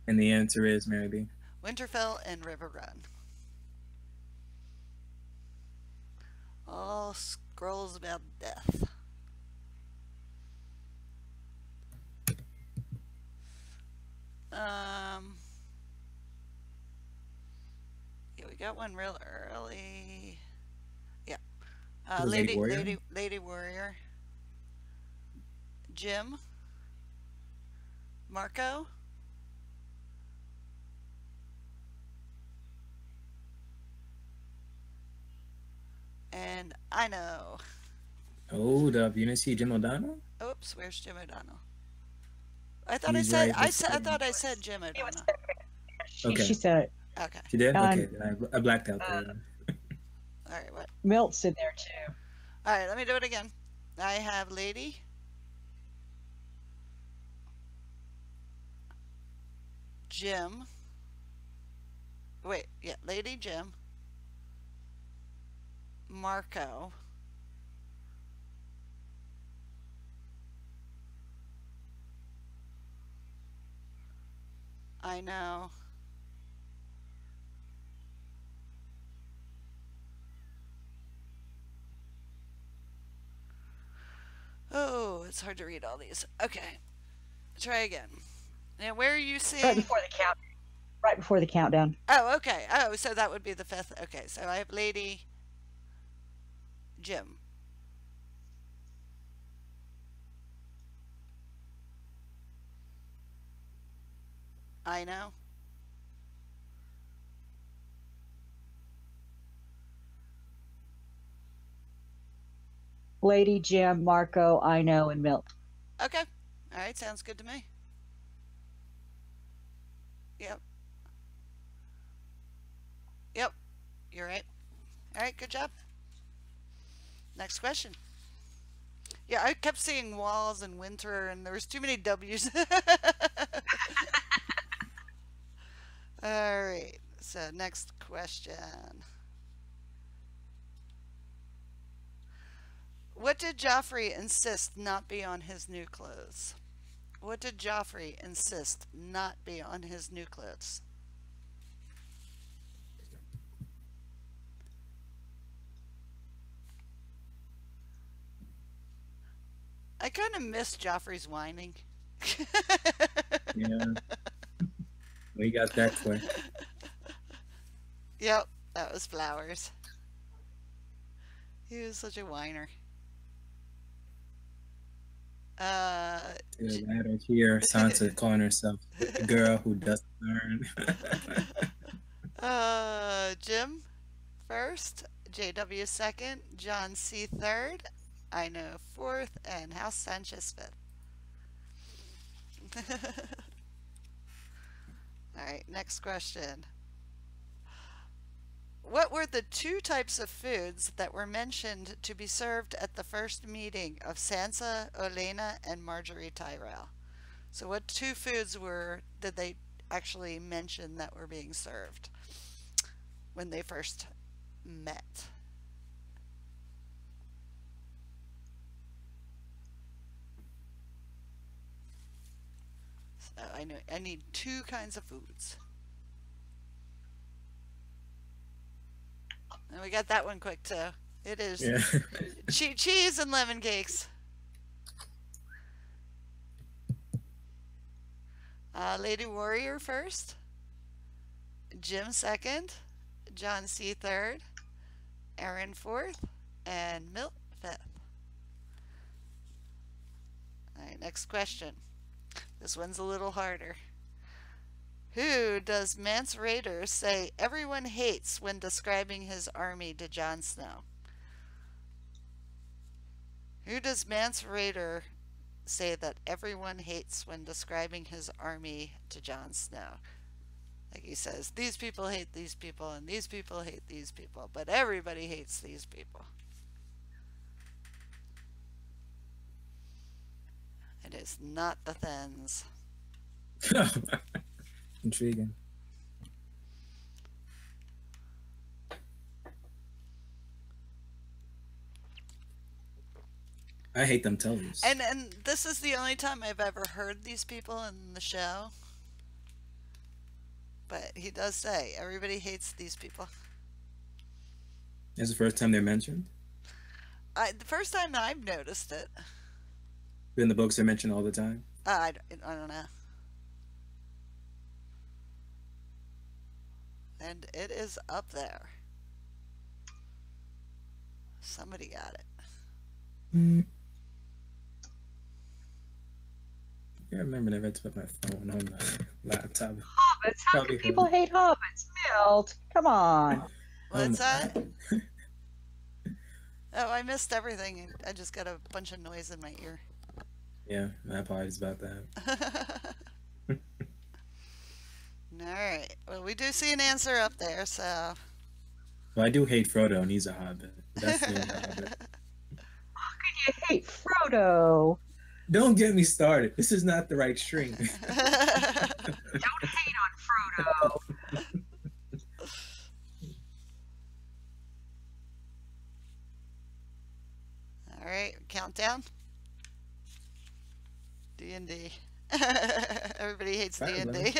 And the answer is Mary B. Winterfell and River Run. All scrolls about death. Yeah, we got one real early. Yeah. The Lady Warrior? Lady Warrior. Jim. Marco. And I know. Hold up, you didn't see Jim O'Donnell? Oops, where's Jim O'Donnell? I thought He's I right thought I beside said Jim O'Donnell. Okay. She said it. Okay. She did? Um, Okay, then I blacked out there. All right. What? Milt's in there too. All right, let me do it again. I have Lady, Jim. Wait, yeah, Lady, Jim, Marco, I know. Oh, it's hard to read all these. Okay, try again. Now, where are you Right seeing? before the count. Right before the countdown. Oh, okay. Oh, so that would be the fifth. Okay, so I have Lady, Jim, I know. Lady, Jim, Marco, I know, and Milt. Okay. All right, sounds good to me. Yep. Yep. You're right. All right, good job. Next question. Yeah, I kept seeing walls and winter, and there was too many W's. All right. So next question. What did Joffrey insist not be on his new clothes? What did Joffrey insist not be on his new clothes? I kind of miss Joffrey's whining. Yeah, we got that quick. Yep, that was Flowers. He was such a whiner. Uh, To the latter here, Sansa calling herself the girl who doesn't learn. Jim first, JW second, John C third, I know fourth, and House Sanchez fifth. All right, next question. What were the two types of foods that were mentioned to be served at the first meeting of Sansa, Olenna, and Marjorie Tyrell? So what two foods did they actually mention that were being served when they first met? So I know I need two kinds of foods. And we got that one quick too. It is Yeah. cheese and lemon cakes. Lady Warrior first, Jim second, John C third, Aaron fourth, and Milt fifth. All right, next question. This one's a little harder. Who does Mance Rayder say everyone hates when describing his army to Jon Snow? Who does Mance Rayder say that everyone hates when describing his army to Jon Snow? Like he says, these people hate these people, and these people hate these people, but everybody hates these people. It is not the Thens. Intriguing. I hate them tellers. And this is the only time I've ever heard these people in the show. But he does say everybody hates these people. It's the first time they're mentioned. The first time that I've noticed it. In the books, they're mentioned all the time. I don't know. And it is up there. Somebody got it. I remember never to put my phone on the laptop. Hobbits? How Probably can people hate hobbits? Milt, come on. What's that? Oh, I missed everything. I just got a bunch of noise in my ear. Yeah, my apologies about that. Alright. Well, we do see an answer up there, so. Well, I do hate Frodo, and he's a hobbit. That's the only hobbit. you hate Frodo? Don't get me started. This is not the right string. Don't hate on Frodo. All right, countdown. D&D. Everybody hates I D&D.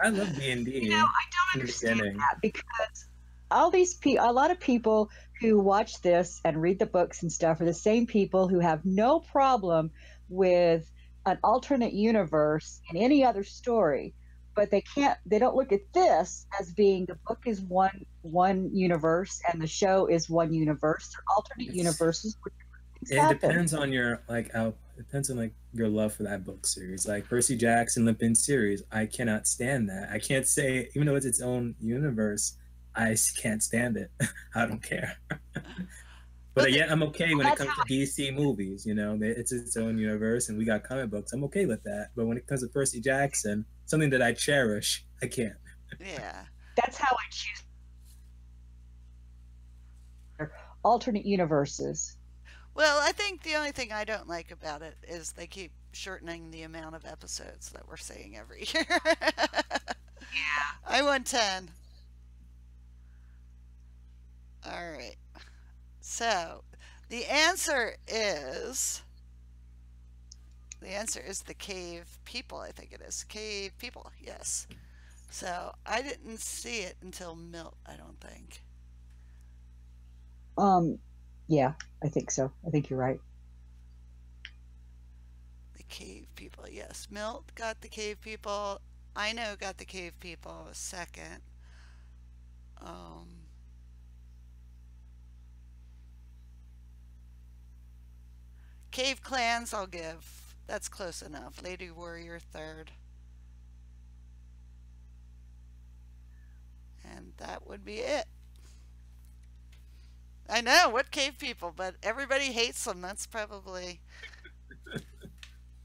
I love D&D You know, I don't in the understand beginning. that because all these people, a lot of people who watch this and read the books and stuff are the same people who have no problem with an alternate universe in any other story, but they don't look at this as being the book is one universe and the show is one universe. They're alternate It's- universes where things It happen. depends on your it depends on like your love for that book series. Like Percy Jackson Lupin series, I cannot stand that. I can't say, even though it's its own universe, can't stand it. I don't care. Well, But yet I'm okay when it that's comes to DC movies. You know, it's its own universe, and we got comic books. I'm okay with that. But when it comes to Percy Jackson, something that I cherish, I can't. Yeah. That's how I choose alternate universes. Well, I think the only thing I don't like about it is they keep shortening the amount of episodes that we're seeing every year. I want 10. All right. So, the answer is the cave people, I think it is. Cave people, yes. So, I didn't see it until Milt, I don't think. Yeah, I think so. I think you're right. The cave people, yes. Milt got the cave people. I know got the cave people second. Um, Cave clans, I'll give. That's close enough. Lady Warrior third. And that would be it. I know, what cave people, but everybody hates them. That's probably.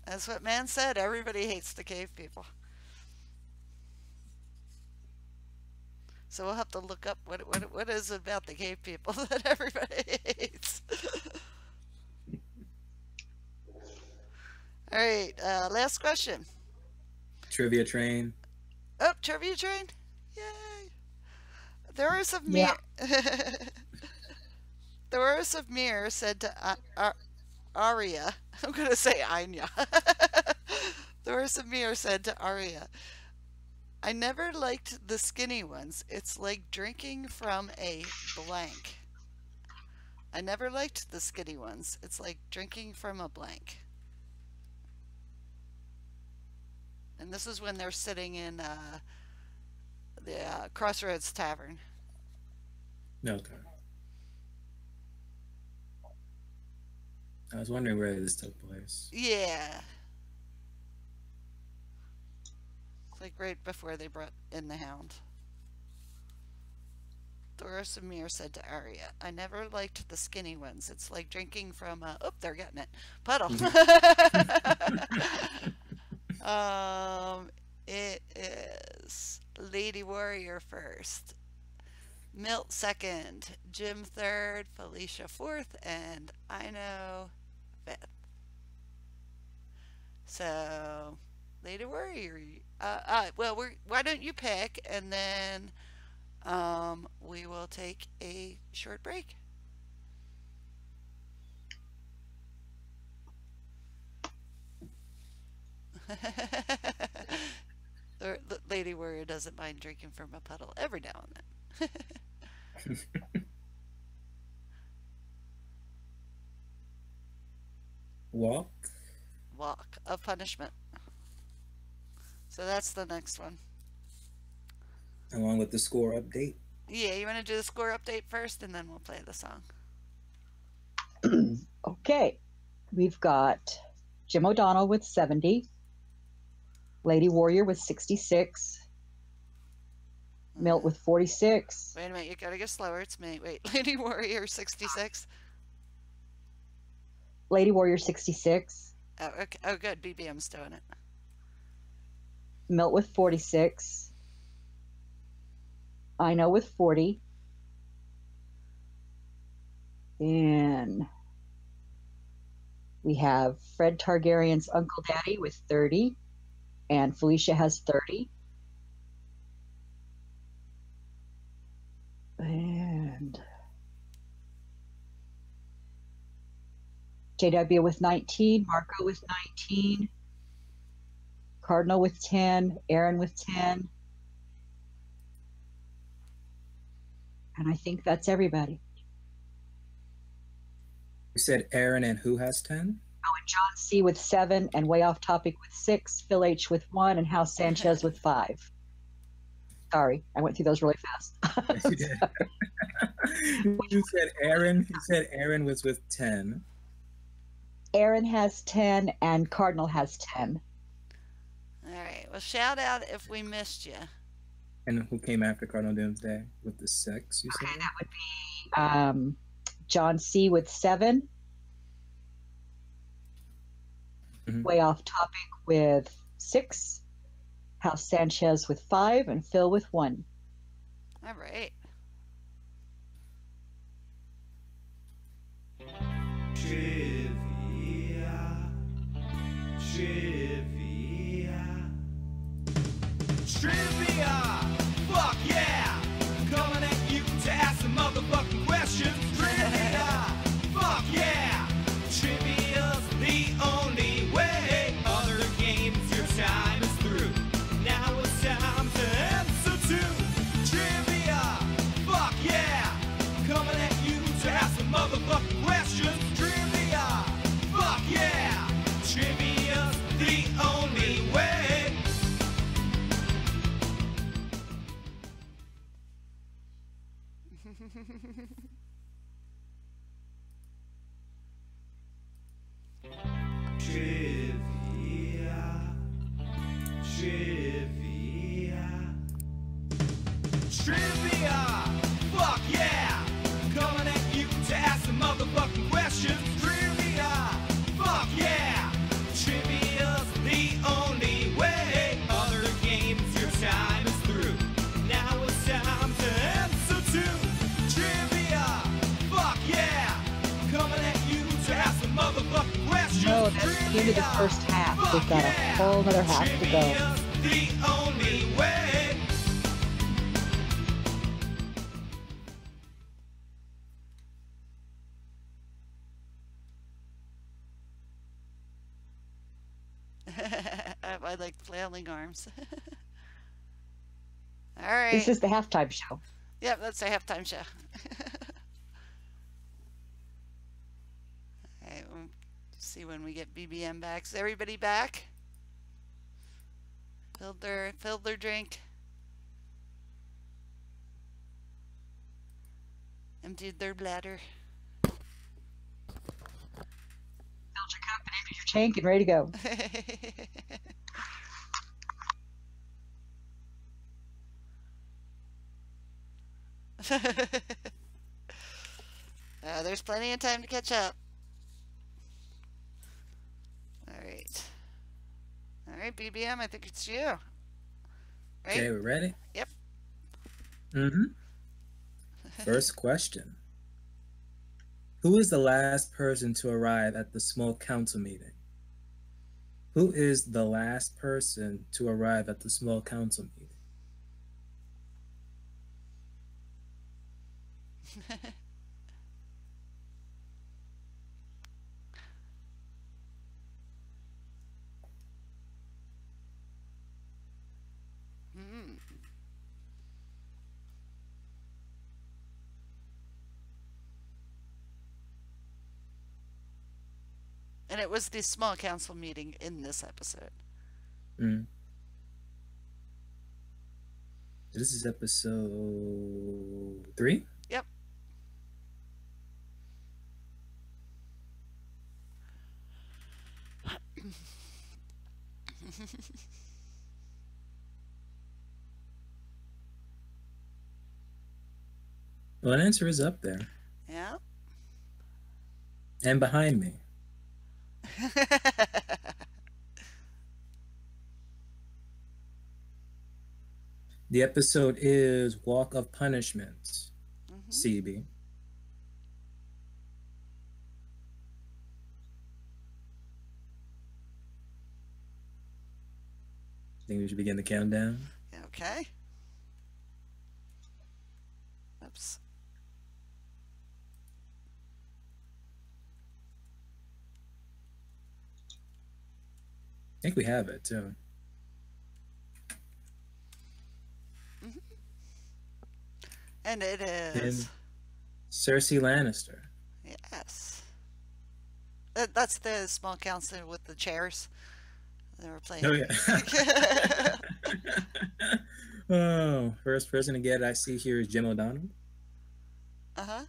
That's what man said. Everybody hates the cave people. So we'll have to look up what is it about the cave people that everybody hates. All right, last question. Trivia train. Oh, trivia train! Yay! The Urse of Yeah. The Urse of Mir said to Arya, I'm going to say Anya. The Urse of Mir said to Arya, I never liked the skinny ones. It's like drinking from a blank. I never liked the skinny ones. It's like drinking from a blank. And this is when they're sitting in the Crossroads Tavern. Okay. I was wondering where this took place. Yeah. It's like right before they brought in the Hound. Doris Amir said to Arya, I never liked the skinny ones. It's like drinking from a... Oh, they're getting it. Puddle. It is Lady Warrior first. Milt second. Jim third. Felicia fourth. And Ino fifth. So, Lady Warrior... well, why don't you pick, and then... we will take a short break. The Lady Warrior doesn't mind drinking from a puddle every now and then. Walk. Walk of Punishment. So that's the next one. Along with the score update. Yeah, you want to do the score update first, and then we'll play the song. Okay, we've got Jim O'Donnell with 70, Lady Warrior with 66, Milt with 46. Wait a minute, you gotta go slower. It's me. Wait, Lady Warrior 66. Lady Warrior 66, Oh, okay. Oh, good. BBM's doing it. Milt with 46, Ino with 40, and We have Fred Targaryen's Uncle Daddy with 30, and Felicia has 30. And JW with 19, Marco with 19, Cardinal with 10, Aaron with 10. And I think that's everybody. You said Aaron and who has 10? Oh, and John C with 7, and Way Off Topic with 6, Phil H with 1, and House Sanchez with 5. Sorry, I went through those really fast. Yes, you did. You said Aaron. You said Aaron was with 10. Aaron has 10, and Cardinal has 10. All right. Well, shout out if we missed you. And who came after Cardinal Doomsday with the 6? You said. Okay, that would be John C with 7. Mhm. Way Off Topic with 6. House Sanchez with 5, and Phil with 1. All right. Trivia. Trivia. Trivia! Fuck yeah! Coming at you to ask some motherfucking questions. Trivia! Fuck yeah! Trivia's the only way. Other games, your time is through. Now it's time to answer to trivia. Fuck yeah! Coming at you to ask some motherfucking questions. Trivia! Fuck yeah! Trivia's the only way. Trivia. Trivia. Trivia! Fuck yeah! Coming at you to ask some motherfucking questions. Trivia! Fuck yeah! Trivia's the only way. Other games, your time is through. Now it's time to answer to trivia. Fuck yeah! Coming at you to ask some motherfucking questions. No, that's the end of the first half. We've got a whole other half to go. Trivia's the only way. I like flailing arms. All right. This is the halftime show. Yep, that's our halftime show. All right, we'll see when we get BBM back. Is everybody back? Filled their drink. Emptied their bladder. Filled your cup and emptied your tank and ready to go. There's plenty of time to catch up. All right, BBM, I think it's you. Right? Okay, we ready? Yep. Mm-hmm. First question. Who is the last person to arrive at the small council meeting? Who is the last person to arrive at the small council meeting? Hmm. And it was the small council meeting in this episode. Mm. This is episode 3? Yep. Well, an answer is up there Yeah. and behind me. The episode is Walk of Punishment, Mhm. CB. think we should begin the countdown. Okay. Oops. I think we have it too. And it is. And Cersei Lannister. Yes. That's the small council with the chairs. They were playing. Oh yeah. Oh, first person to get it I see here is Jim O'Donnell, Uh-huh.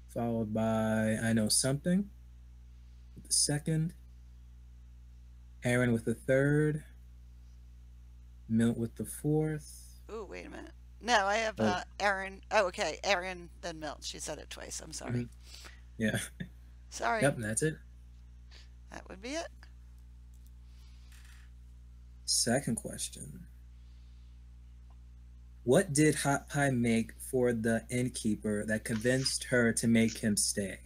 followed by I Know Something with the second, Aaron with the third, Milt with the fourth. Ooh, wait a minute. No, I have Oh. Aaron. Oh, okay. Aaron, then Milt. She said it twice. I'm sorry. Yeah. Sorry. Yep, and that's it. That would be it. Second question. What did Hot Pie make for the innkeeper that convinced her to make him stay?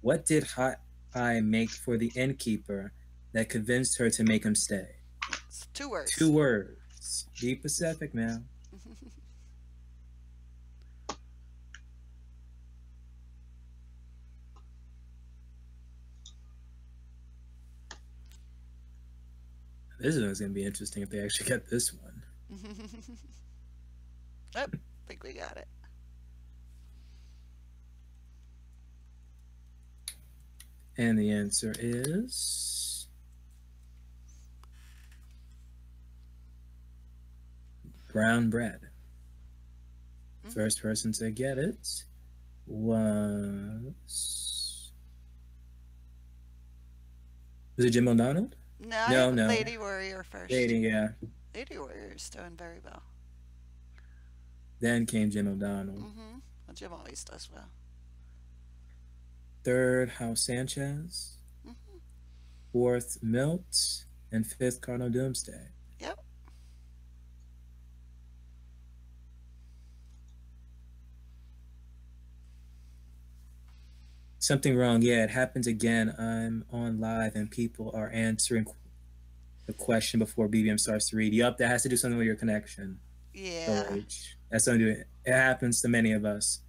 What did Hot Pie make for the innkeeper that convinced her to make him stay? It's 2 words. 2 words. Be Pacific now. This one's going to be interesting if they actually get this one. Oh, I think we got it. And the answer is brown bread. First person to get it was it Jim O'Donnell? No, No. Lady Warrior first. Lady, yeah. Lady Warrior is doing very well. Then came Jim O'Donnell. Well, Jim always does well. Third, House Sanchez. Fourth, Milt. And fifth, Cardinal Doomsday. Yep. Something wrong. Yeah, it happens again. I'm on live and people are answering the question before BBM starts to read. Yup, that has to do something with your connection. Yeah. That's something to do. It happens to many of us.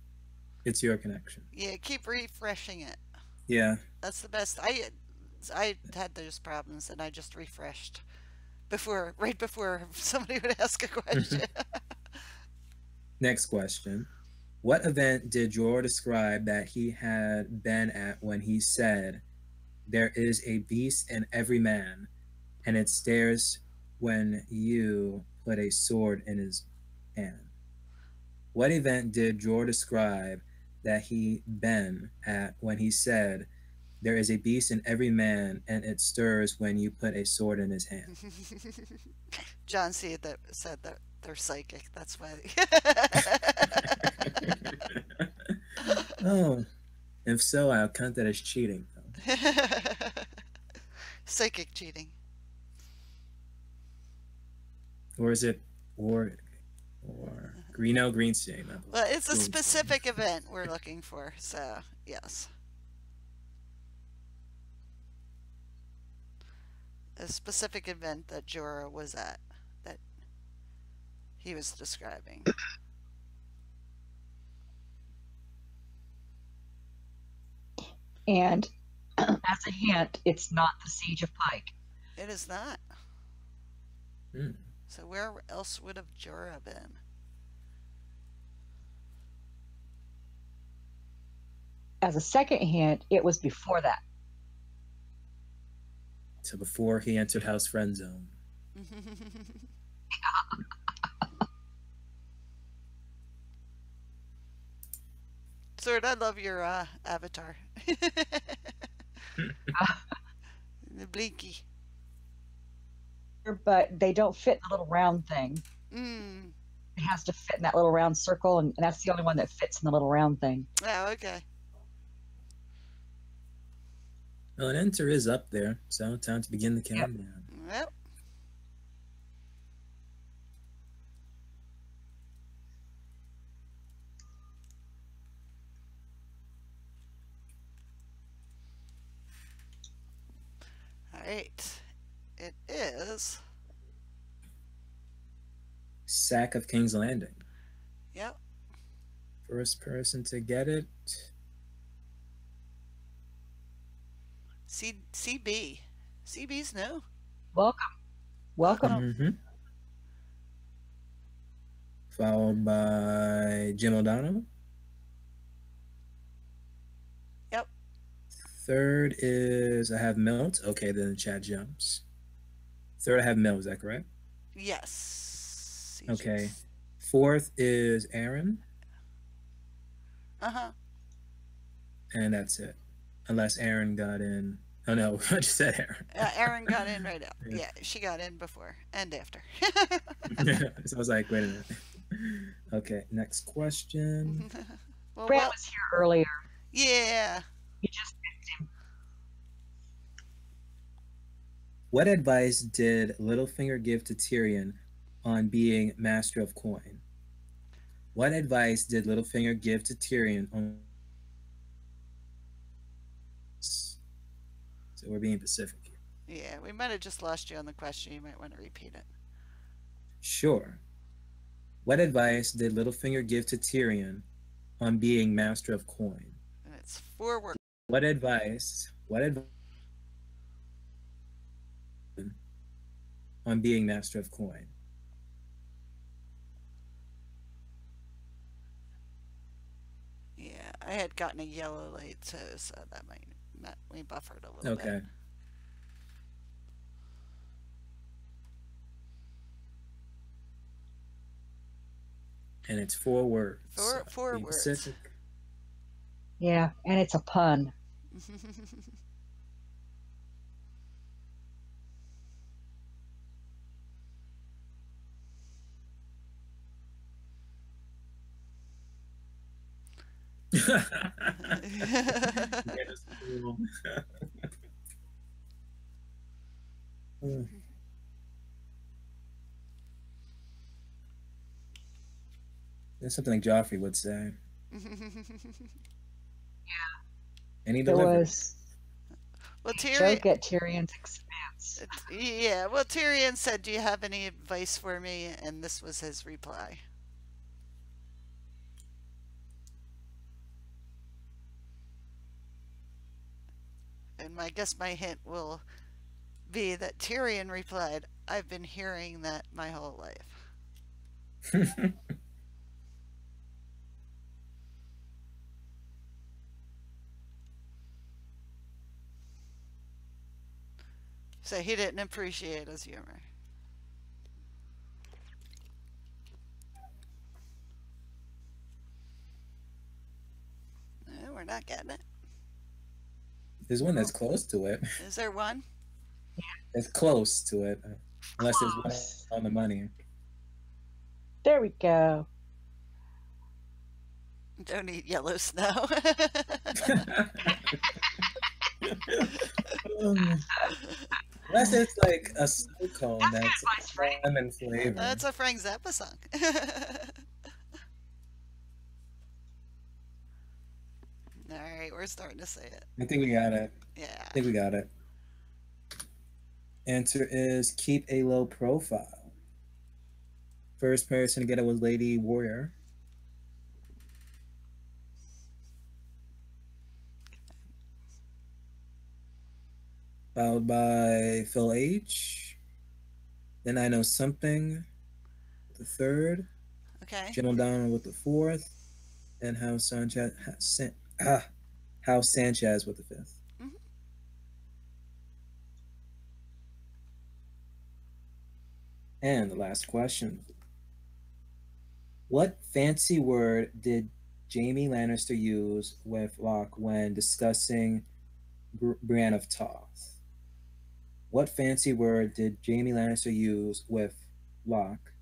It's your connection. Yeah, keep refreshing it. Yeah. That's the best. I had those problems and I just refreshed right before somebody would ask a question. Next question. What event did Jorah describe that he had been at when he said, "There is a beast in every man, and it stares when you put a sword in his hand"? What event did Jorah describe that he been at when he said, "There is a beast in every man, and it stirs when you put a sword in his hand"? John C. said that they're psychic. That's why. Oh, if so, I'll count that as cheating. Psychic cheating. Or is it or Greenstein? Well, it's a specific event we're looking for, so yes. A specific event that Jorah was at that he was describing. And as a hint, it's not the Siege of Pike. It is not. Hmm. So where else would have Jorah been? As a second hint, it was before that. So before he entered House Friend Zone. Sword, I love your avatar. The blinky. But they don't fit in the little round thing. Mm. It has to fit in that little round circle, and that's the only one that fits in the little round thing. Oh, okay. Well, an enter is up there, so time to begin the countdown. Yep. All right. It is. Sack of King's Landing. Yep. First person to get it. CB. CB's new. Welcome. Welcome. Welcome. Mm-hmm. Followed by Jim O'Donnell. Yep. Third is I have Milt. Okay, then the chat jumps. Third, I have Milt. Is that correct? Yes. Okay. Fourth is Aaron. Uh-huh. And that's it. Unless Aaron got in. Oh, no. I just said Aaron. Aaron got in right out. Yeah, she got in before and after. So I was like, wait a minute. Okay, next question. Well, Brad was here earlier. yeah. You just missed him. What advice did Littlefinger give to Tyrion on being master of coin? What advice did Littlefinger give to Tyrion on? So we're being Pacific here. Yeah, we might have just lost you on the question. You might want to repeat it. Sure. What advice did Littlefinger give to Tyrion on being master of coin? And it's 4 words. What advice on being master of coin? Yeah, I had gotten a yellow light too, so that might we buffered a little bit. Okay. And it's 4 words. Four Being words. Pacific. Yeah, and it's a pun. That's something like Joffrey would say. And he There delivered. was Well, joke at Tyrion's expense. yeah, well, Tyrion said, "Do you have any advice for me?" And this was his reply. And I guess my hint will be that Tyrion replied, "I've been hearing that my whole life." So he didn't appreciate his humor. No, we're not getting it. There's one that's close to it. Is there one? It's close to it. Unless there's one on the money. There we go. Don't eat yellow snow. Unless it's like a snow cone that's lemon flavor. That's a Frank Zappa song. All right, we're starting to say it. I think we got it. Yeah. I think we got it. Answer is keep a low profile. First person to get it was Lady Warrior. Followed by Phil H. Then I Know Something, the third. Okay. Jim O'Donnell with the fourth. And House Sanchez with the fifth. Mm-hmm. And the last question. What fancy word did Jaime Lannister use with Locke when discussing Brienne of Tarth? What fancy word did Jaime Lannister use with Locke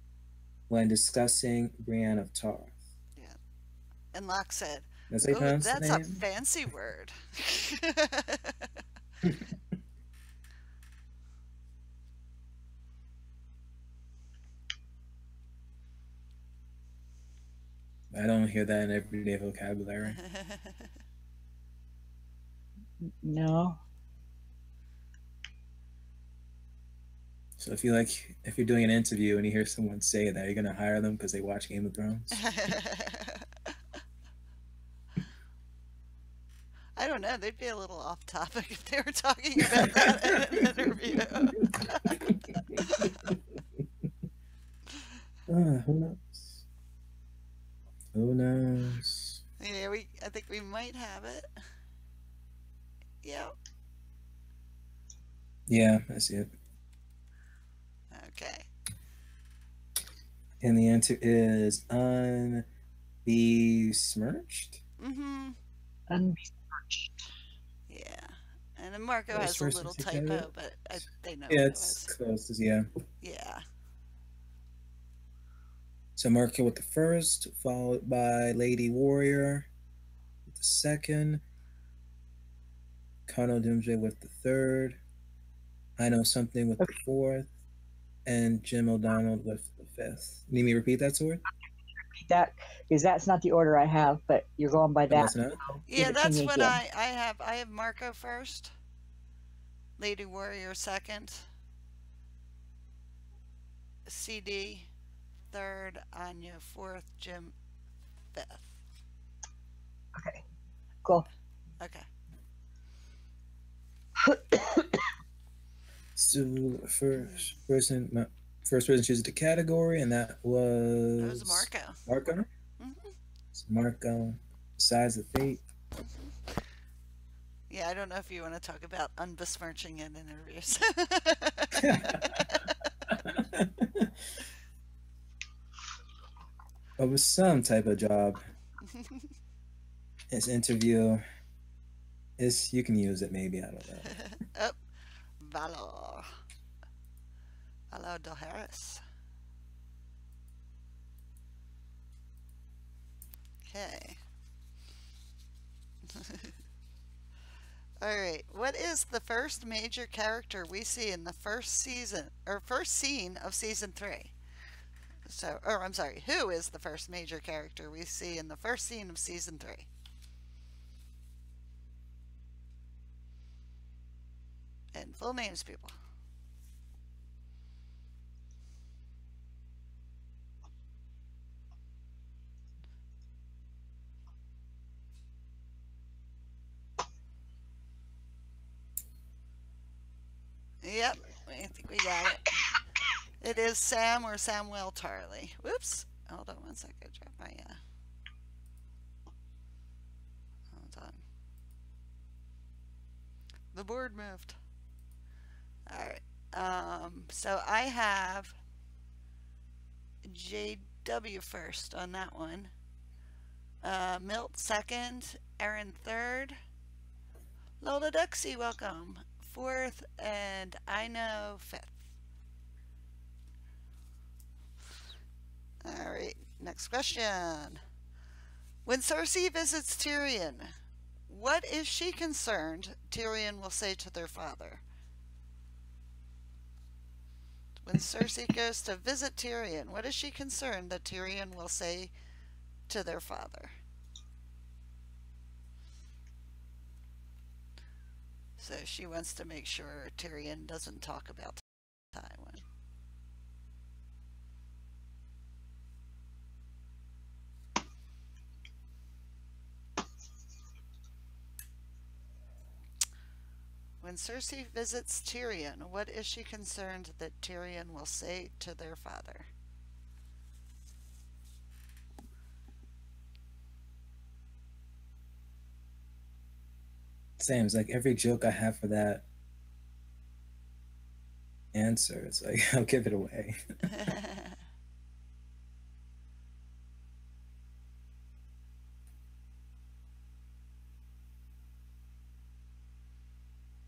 when discussing Brienne of Tarth? Yeah. And Locke said, That's how you "Oh, pronounce the that's a name? fancy word." I don't hear that in everyday vocabulary. No. So if you're doing an interview and you hear someone say that, you're gonna hire them because they watch Game of Thrones. I don't know. They'd be a little off topic if they were talking about that in an interview. Who knows? Who knows? Yeah, I think we might have it. Yeah. Yeah, I see it. Okay. And the answer is unbesmirched. Mm-hmm. Unbesmirched. Yeah. And then Marco That was has a first little and second. typo, but they know Yeah, what it it's was. close. Yeah. Yeah. So Marco with the first, followed by Lady Warrior with the second, Kano Doomsday with the third, I Know Something with the fourth, and Jim O'Donnell with the fifth. Need me to repeat that, Sword? That because that's not the order I have, but you're going by Oh, that. that's not? Yeah, Give it to that's me what again. I have. I have Marco first, Lady Warrior second, CD third, Anya fourth, Jim fifth. Okay, cool. Okay. So first person chooses the category, and that was... That was Marco. Marco? Mm-hmm. So Marco, Size of Fate. Yeah, I don't know if you want to talk about unbesmirching in interviews. It was some type of job. This interview is, you can use it maybe, I don't know. Oh, Valor. Valor Del Harris. Okay. All right. What is the first major character we see in the first season or first scene of season 3? So, or I'm sorry, who is the first major character we see in the first scene of season 3? And full names, people. Yep, I think we got it. It is Sam or Samuel Tarley. Whoops. Hold on one second. Drop my, hold on. The board moved. Alright. So I have JW first on that one. Milt second. Aaron third. Lola Duxie, welcome. Fourth. And I know fifth. Alright, next question. When Cersei visits Tyrion, what is she concerned Tyrion will say to their father? When Cersei goes to visit Tyrion, what is she concerned that Tyrion will say to their father? So she wants to make sure Tyrion doesn't talk about Tywin. When Cersei visits Tyrion, what is she concerned that Tyrion will say to their father? Same. It's like every joke I have for that answer, it's like I'll give it away.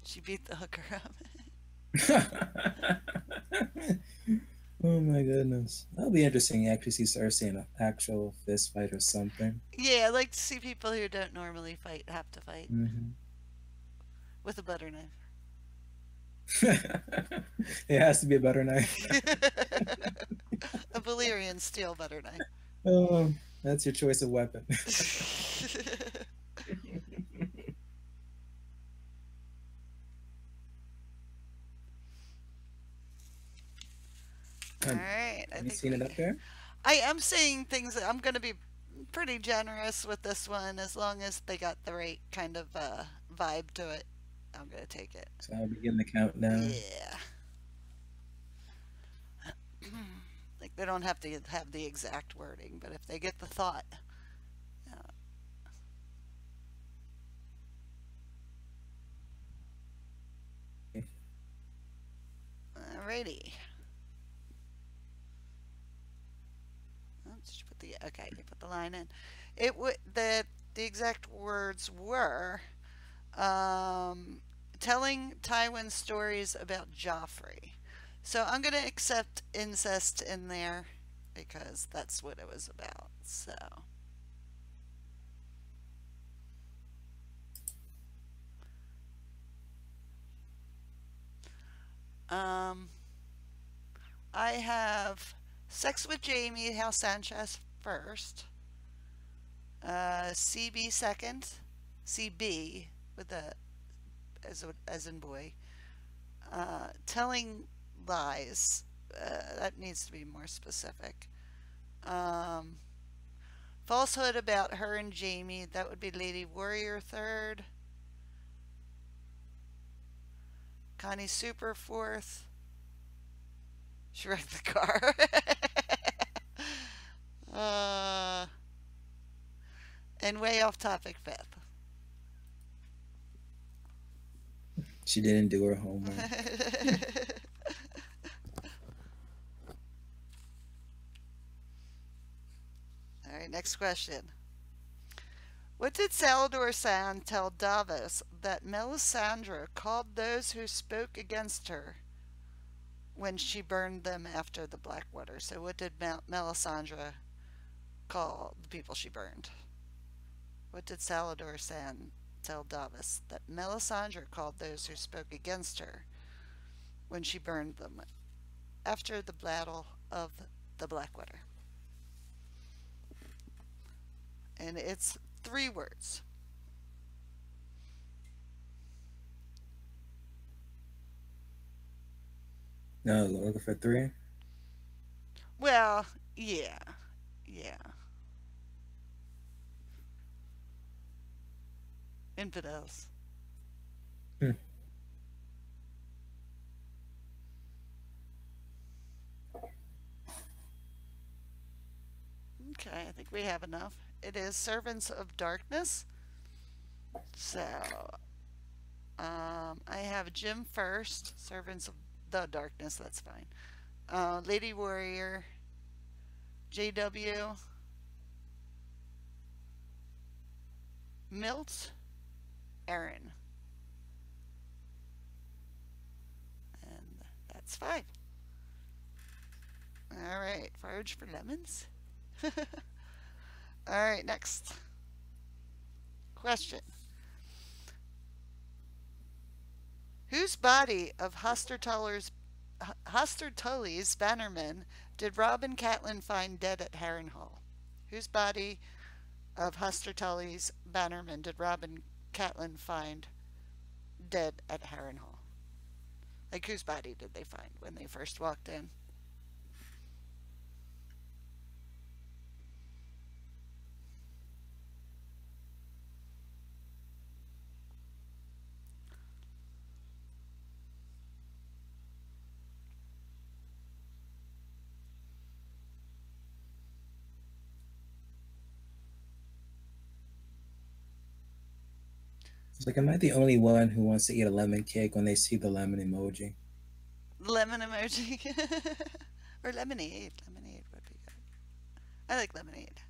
She beat the hooker up. Oh my goodness. That'll be interesting. You actually see Cersei in an actual fist fight or something. Yeah, I like to see people who don't normally fight have to fight with a butter knife. It has to be a butter knife. A Valyrian steel butter knife. Oh, that's your choice of weapon. Have you think seen it up there? I am saying things that I'm going to be pretty generous with this one as long as they got the right kind of vibe to it. I'm going to take it. So I'll begin the countdown. Yeah. Like they don't have to have the exact wording, but if they get the thought. Alrighty. Let's put the okay. You put the line in. It would the exact words were telling Tywin stories about Joffrey. So I'm gonna accept incest in there because that's what it was about. So. I have Sex with Jamie, House Sanchez first. CB second. CB with a as in boy. Telling lies. That needs to be more specific. Falsehood about her and Jamie. That would be Lady Warrior third. Connie Super fourth. She wrecked the car. And way off topic fifth. She didn't do her homework. All right, next question. What did Salladhor Saan tell Davos that Melisandre called those who spoke against her when she burned them after the Blackwater? So what did Melisandre call the people she burned? What did Salladhor Saan tell Davos that Melisandre called those who spoke against her when she burned them after the Battle of the Blackwater? And it's 3 words. No, looking for 3. Well, yeah. Infidels. Okay, I think we have enough. It is Servants of Darkness. So, I have Jim first. Servants of the Darkness, that's fine. Lady Warrior. JW. Milt. Aaron. And that's 5. Alright, forage for lemons. Alright, next question. Whose body of Hoster Tully's bannermen did Robb and Catelyn find dead at Harrenhal? Whose body of Hoster Tully's bannermen did Robb and Catelyn find dead at Harrenhal? Like, whose body did they find when they first walked in? It's like, am I the only one who wants to eat a lemon cake when they see the lemon emoji? Lemon emoji. Or lemonade. Lemonade would be good. I like lemonade.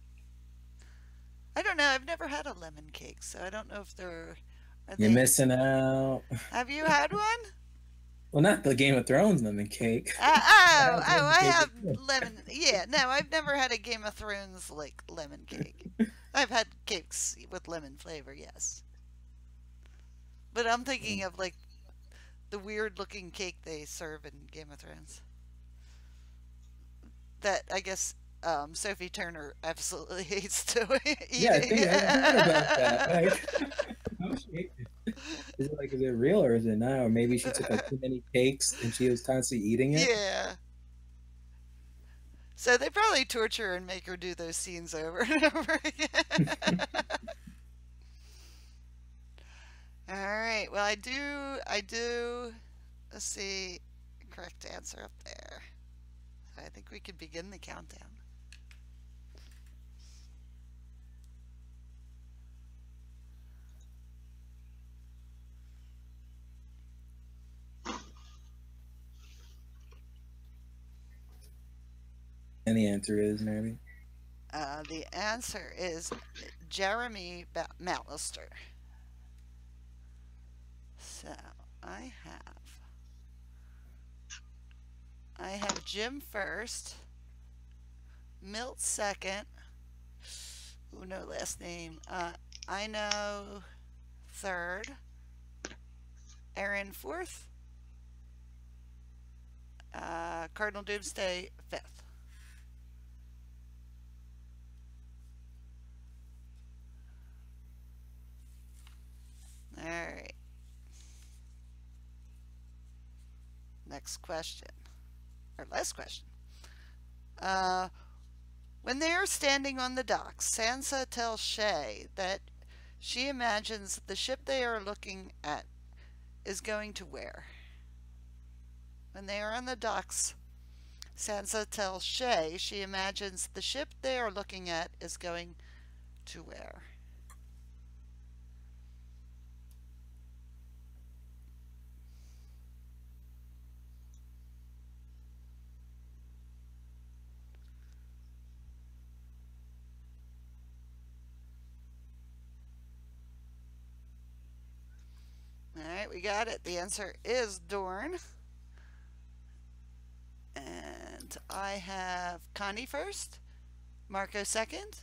I don't know. I've never had a lemon cake, so I don't know if they're. You're missing out. Have you had one? Well, not the Game of Thrones lemon cake. I have lemon. Yeah, no, I've never had a Game of Thrones like lemon cake. I've had cakes with lemon flavor, yes. But I'm thinking of like the weird looking cake they serve in Game of Thrones. That I guess Sophie Turner absolutely hates to eat. Yeah, I think I heard about that. Like, is it real or is it not? Or maybe she took like too many cakes and she was constantly eating it. Yeah. So they probably torture her and make her do those scenes over and over again. All right. Well, I do. Let's see. Correct answer up there. I think we could begin the countdown. And the answer is, Mary? The answer is Jeremy Malister. So I have Jim first, Milt second. Ooh, no last name. I know third, Aaron fourth, Cardinal Doomsday fifth. All right. Next question. Or last question. When they are standing on the docks, Sansa tells Shay that she imagines the ship they are looking at is going to where? When they are on the docks, Sansa tells Shay she imagines the ship they are looking at is going to where? All right, we got it. The answer is Dorne. And I have Connie first, Marco second,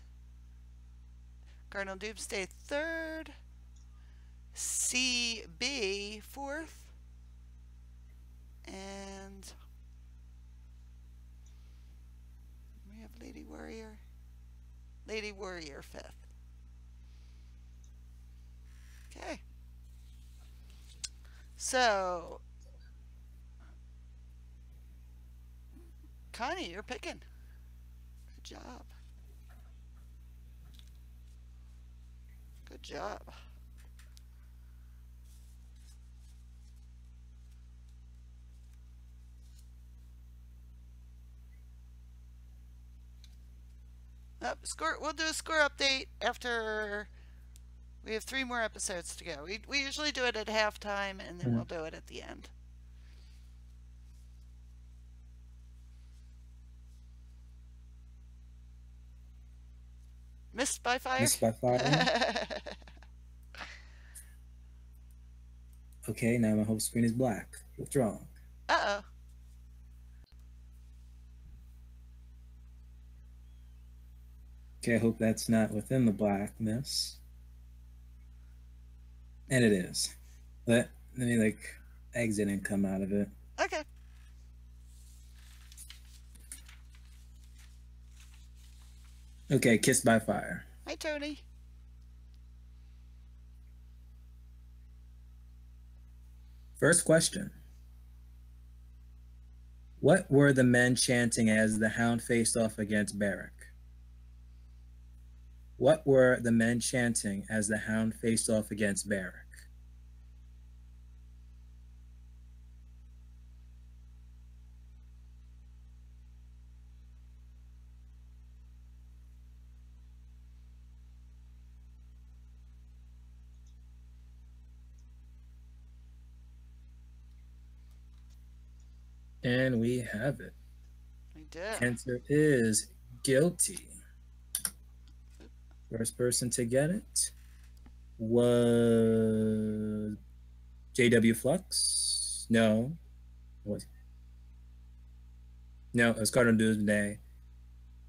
Cardinal Doomsday third, CB fourth, and we have Lady Warrior fifth. Okay. So, Connie, you're picking. Good job. Good job. Score. We'll do a score update after we have 3 more episodes to go. We usually do it at halftime, and then we'll do it at the end. Missed by fire? Missed by fire. Okay, now my whole screen is black. What's wrong? Uh-oh. Okay, I hope that's not within the blackness. And it is. Let me exit and come out of it. Okay. Okay, Kissed by Fire. Hi, Tony. First question. What were the men chanting as the Hound faced off against Beric? What were the men chanting as the Hound faced off against Beric? And we have it. We did. Answer is guilty. First person to get it was JW Flux. No. It was Cardinal Doomsday.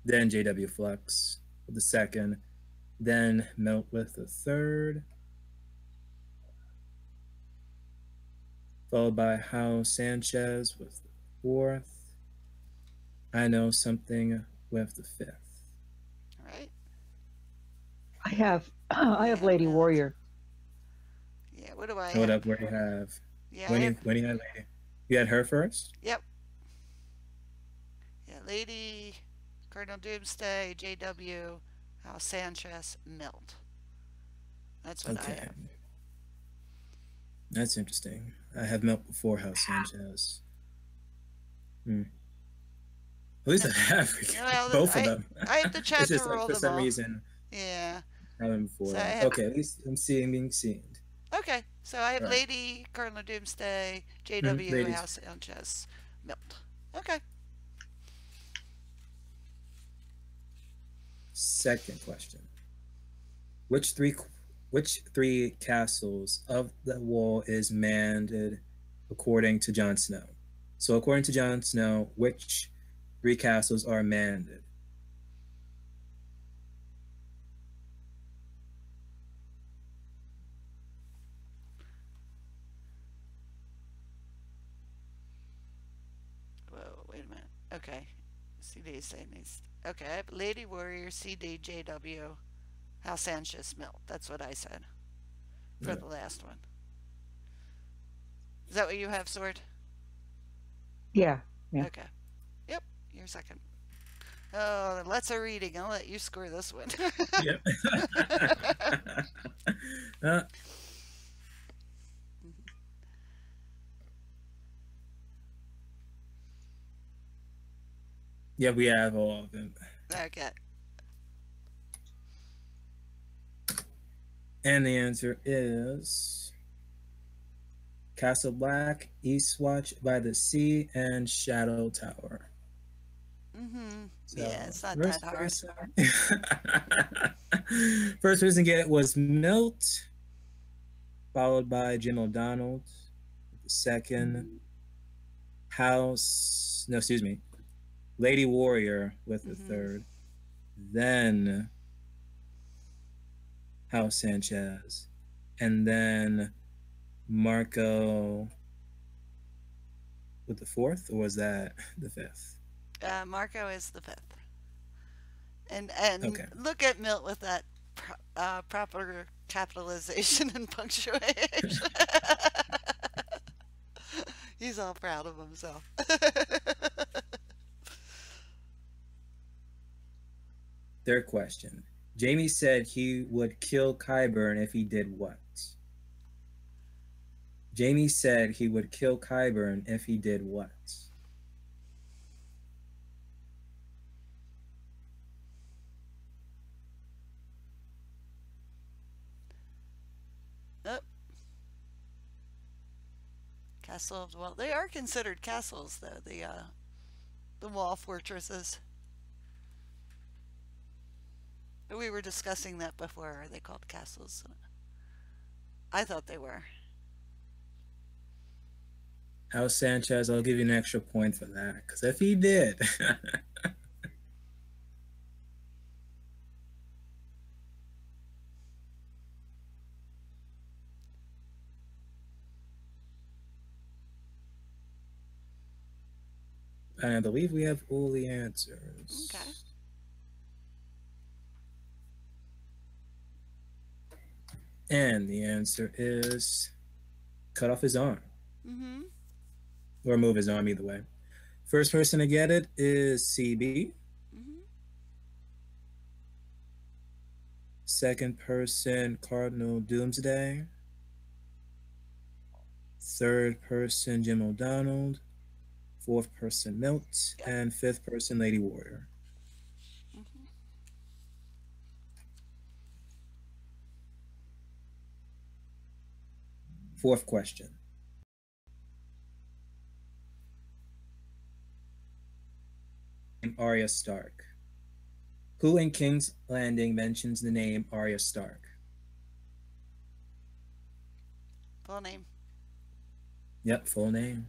Then JW Flux with the second. Then Milt with the third. Followed by Hao Sanchez with the fourth. I Know Something with the fifth. All right. I have Lady Warrior. Yeah, what do I Hold have? up, where do you have? Yeah, When you had Lady? You had her first? Yep. Yeah, Lady Colonel Doomsday, JW, House Sanchez, Milt. That's what I Okay. have. That's interesting. I have Milt before House Sanchez. At least I have Well, both of them. I have the chat It's to just like, roll for them some all. reason Yeah. I have them before. So I That. have. Okay, at least I'm being seen. Okay, so I have Right. Lady, Colonel Doomsday, JW, Ladies. House Sanchez, Milt. Okay. Second question. Which three castles of the wall is manned according to Jon Snow? So according to Jon Snow, which three castles are manned? Whoa, wait a minute. Okay. CD saying these. Okay, I have Lady Warrior, CD, JW, House Sanchez, Milt. That's what I said for the last one. Is that what you have, Sword? Yeah. Okay. Yep, you're second. Oh, lots of reading. I'll let you score this one. Yep. Yeah, we have all of them. Okay. And the answer is Castle Black, Eastwatch by the Sea, and Shadow Tower. So, yeah, it's not that hard. First person to get it was Milt, followed by Jim O'Donnell. The second, Lady Warrior with the third. Then House Sanchez. And then Marco with the fourth, or was that the fifth? Marco is the fifth. And okay. Look at Milt with that proper capitalization and punctuation. He's all proud of himself. Third question. Jaime said he would kill Qyburn if he did what? Jaime said he would kill Qyburn if he did what? Castle of, well, they are considered castles, though, the wall fortresses. We were discussing that before. Are they called castles? I thought they were. House Sanchez, I'll give you an extra point for that, because if he did. And I believe we have all the answers. Okay. And the answer is cut off his arm. Or move his arm, either way. First person to get it is CB. Second person, Cardinal Doomsday. Third person, Jim O'Donnell. Fourth person, Milt. And fifth person, Lady Warrior. Fourth question. Arya Stark. Who in King's Landing mentions the name Arya Stark? Full name. Yep, full name.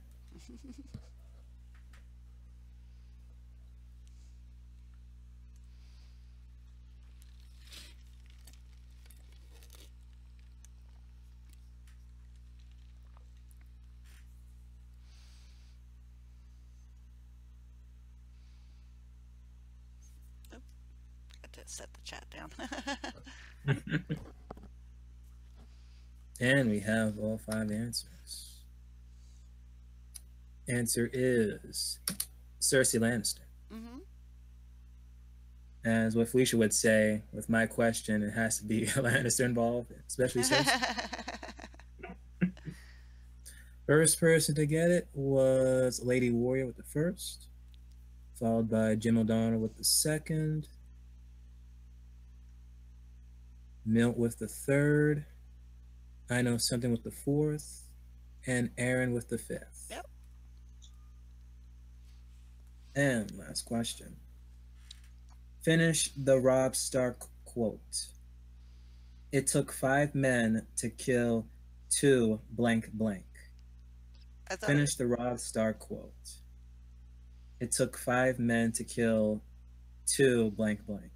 Set the chat down. And we have all 5 answers. Answer is Cersei Lannister. As what Felicia would say with my question, it has to be a Lannister involved, especially Cersei. First person to get it was Lady Warrior with the first, followed by Jim O'Donnell with the second, Milt with the third, I Know Something with the fourth, and Aaron with the fifth. Yep. And last question. Finish the Robb Stark quote. It took 5 men to kill 2 blank blank. Finish the Robb Stark quote. It took 5 men to kill 2 blank blank.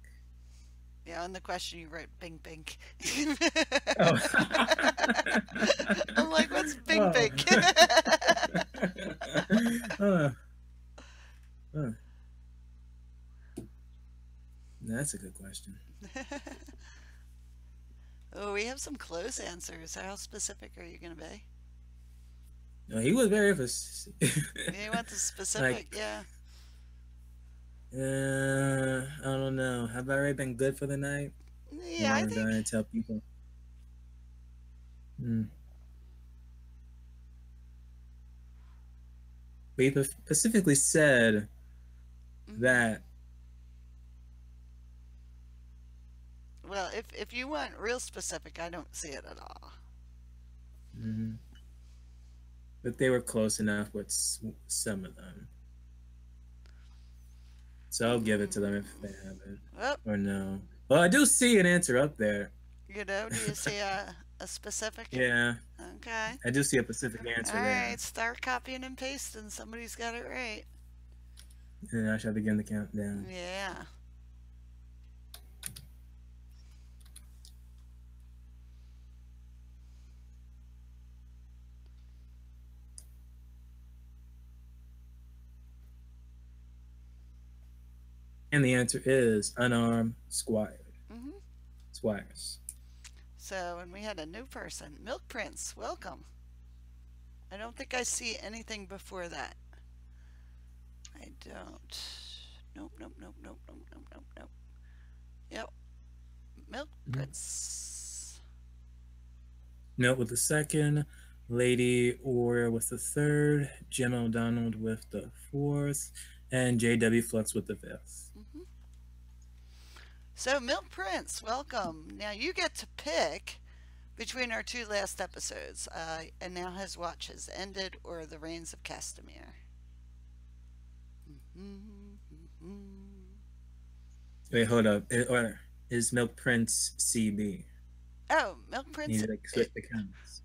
Yeah, on the question you wrote bing bing. Oh. I'm like, what's bing bing? That's a good question. Oh, we have some close answers. How specific are you going to be? No, he was very specific. You want the specific, yeah. I don't know. Have I already been good for the night? Yeah, I think. I'm going to tell people. But he specifically said that. Well, if you want real specific, I don't see it at all. But they were close enough with some of them. So I'll give it to them if they have it. Oh. Or no. Well, I do see an answer up there. You know, do you see a specific? Yeah. Okay. I do see a specific answer All there. right, start copying and pasting. Somebody's got it right. And I shall begin the countdown. Yeah. And the answer is unarmed squire. Mm-hmm. Squires. So, and we had a new person, Milk Prince. Welcome. I don't think I see anything before that. I don't. Nope, nope, nope, nope, nope, nope, nope, nope. Yep. Milk Prince. Milt with the second, Lady Warrior with the third, Jim O'Donnell with the fourth, and J.W. Flux with the fifth. So, Milk Prince, welcome. Now you get to pick between our 2 last episodes, and now his watch has ended, or the Reigns of Castamere. Wait, hold up. Or is Milk Prince CB? Oh, Milk Prince. Need to switch the counts.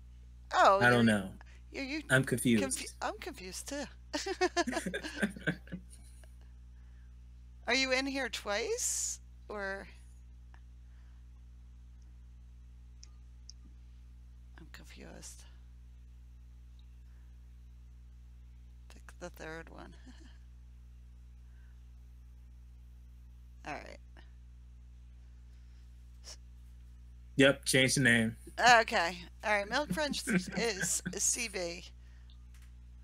Oh, I don't know. I'm confused. I'm confused too. Are you in here twice? Or I'm confused. Pick the third one. All right. Yep, change the name. Okay. All right. Milk Prince is CB.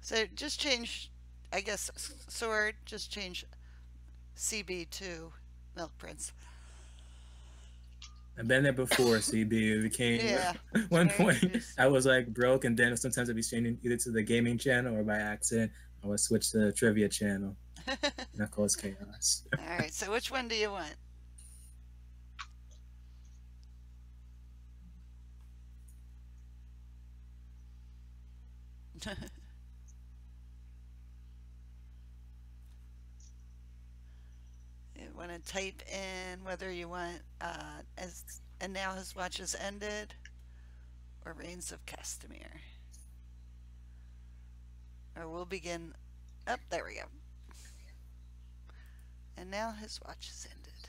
So just change, I guess, sword. Just change CB to Milk Prince. I've been there before, CB. It became one point I was like broke, and then sometimes I'd be changing either to the gaming channel or by accident I would switch to the trivia channel. And that caused chaos. All right, so which one do you want? You want to type in whether you want and now his watch has ended, or Reigns of Castamere. Or we'll begin. Up there we go. And now his watch has ended.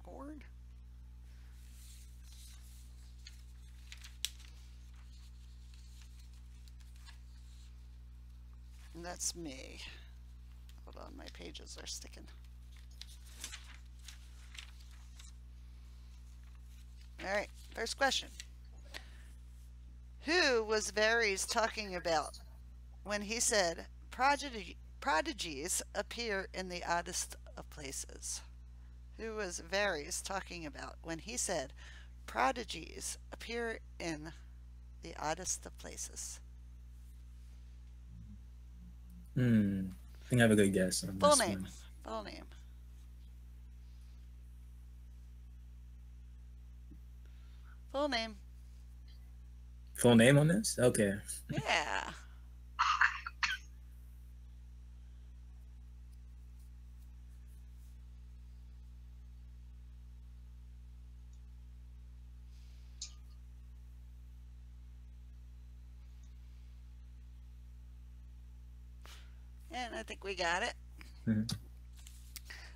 Ord. And that's me. Hold on, my pages are sticking. Alright, first question. Who was Varys talking about when he said, prodigies appear in the oddest of places? Who was Varys talking about when he said prodigies appear in the oddest of places? I think I have a good guess on Full this name. one. Full name. Full name. Full name on this? Okay. Yeah. And I think we got it. Mhm.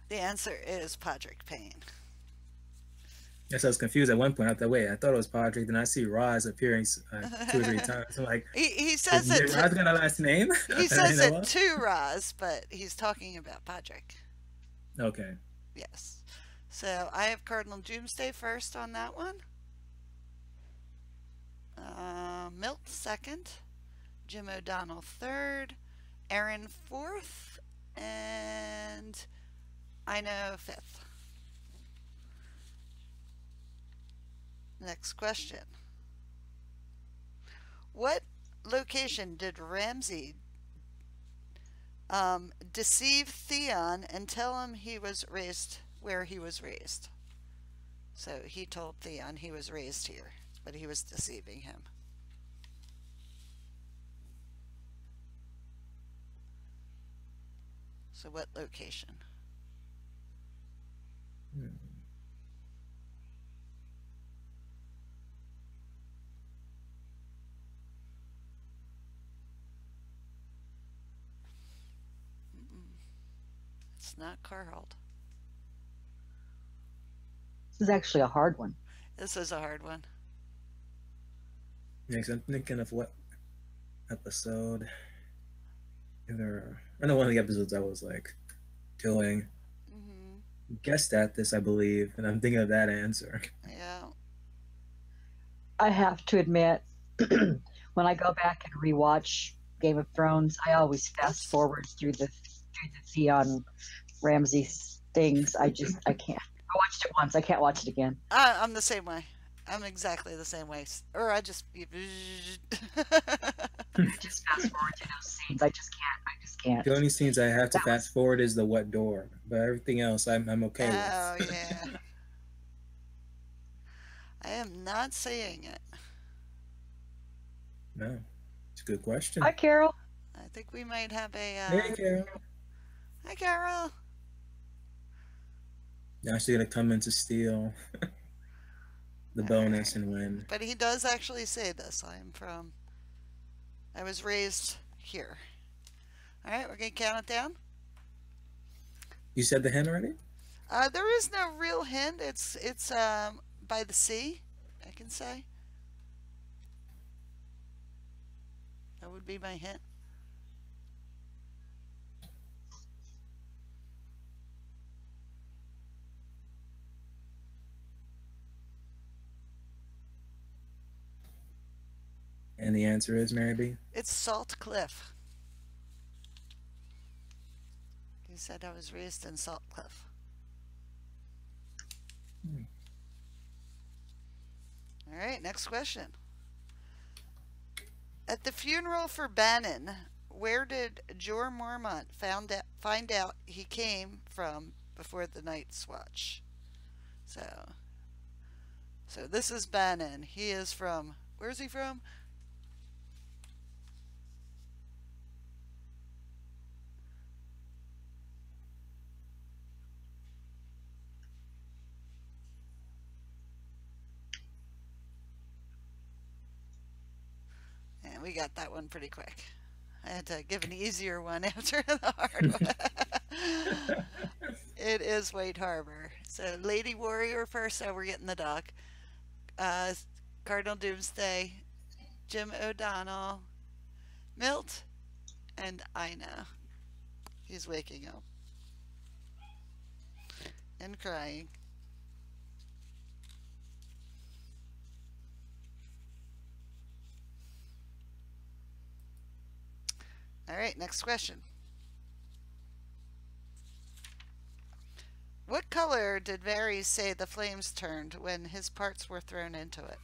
The answer is Podrick Payne. Yes, I was confused at one point. I thought, wait, I thought it was Patrick. Then I see Roz appearing 2 or 3 times. I'm like, He says it. did Roz got a last name? He says You know it what? to Roz, but he's talking about Podrick. Okay. Yes. So I have Cardinal Doomsday first on that one. Milt second. Jim O'Donnell third. Aaron fourth. And I know fifth. Next question. What location did Ramsay deceive Theon and tell him he was raised where he was raised? So he told Theon he was raised here, but he was deceiving him. So what location? It's not Carhold. This is actually a hard one. This is a hard one. Next, I'm thinking of what episode. I know one of the episodes I was like doing. Guessed at this, I believe, and I'm thinking of that answer. Yeah. I have to admit, when I go back and rewatch Game of Thrones, I always fast forward through the Theon Ramsay things. I can't. I watched it once. I can't watch it again. I'm the same way. I'm exactly the same way. Or I just Just fast forward through those scenes. I just can't. The only scenes I have to fast forward is the what door, but everything else I'm okay Oh with. yeah. I am not saying it. No, it's a good question. Hi, Carol. I think we might have a. Hey, Carol. Hi, Carol. Now she's gonna come in to steal the bonus and win. But he does actually say this. I was raised here. All right, we're gonna count it down. You said the hint already? There is no real hint. It's by the sea, I can say. That would be my hint. And the answer is Mary B. It's Salt Cliff. He said I was raised in Salt Cliff. All right, next question. At the funeral for Bannon, where did Jorah Mormont find out he came from before the Night's Watch? So this is Bannon. He is from, where's he from? And we got that one pretty quick. I had to give an easier one after the hard one. It is White Harbor. So Lady Warrior first, so we're getting the dog. Cardinal Doomsday, Jim O'Donnell, Milt, and Ina. He's waking up and crying. All right, next question. What color did Varys say the flames turned when his parts were thrown into it?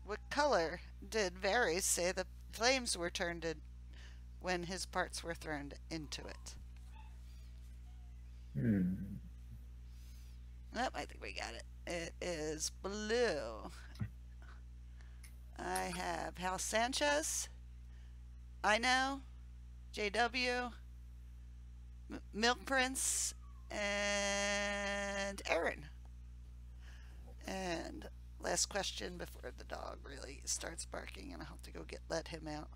What color did Varys say the flames were turned when his parts were thrown into it? Oh, I think we got it. It is blue. I have Hal Sanchez, I know, JW, Milk Prince, and Aaron. And last question before the dog really starts barking, and I'll have to go let him out.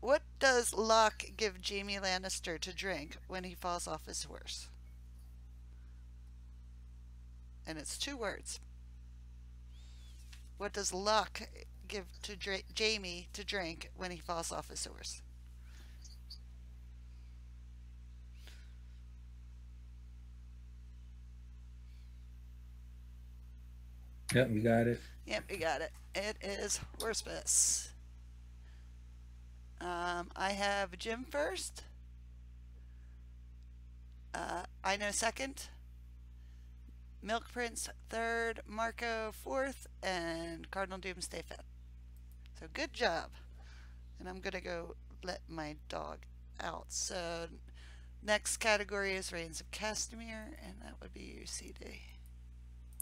What does Locke give Jaime Lannister to drink when he falls off his horse? And it's 2 words. What does Locke give to Jaime to drink when he falls off his horse? Yep, you got it. Yep, you got it. It is horse piss. I have Jim first. I know second. Milk Prince third. Marco fourth. And Cardinal Doomsday fifth. So good job. And I'm going to go let my dog out. So next category is Reigns of Castamere. And that would be you, CD.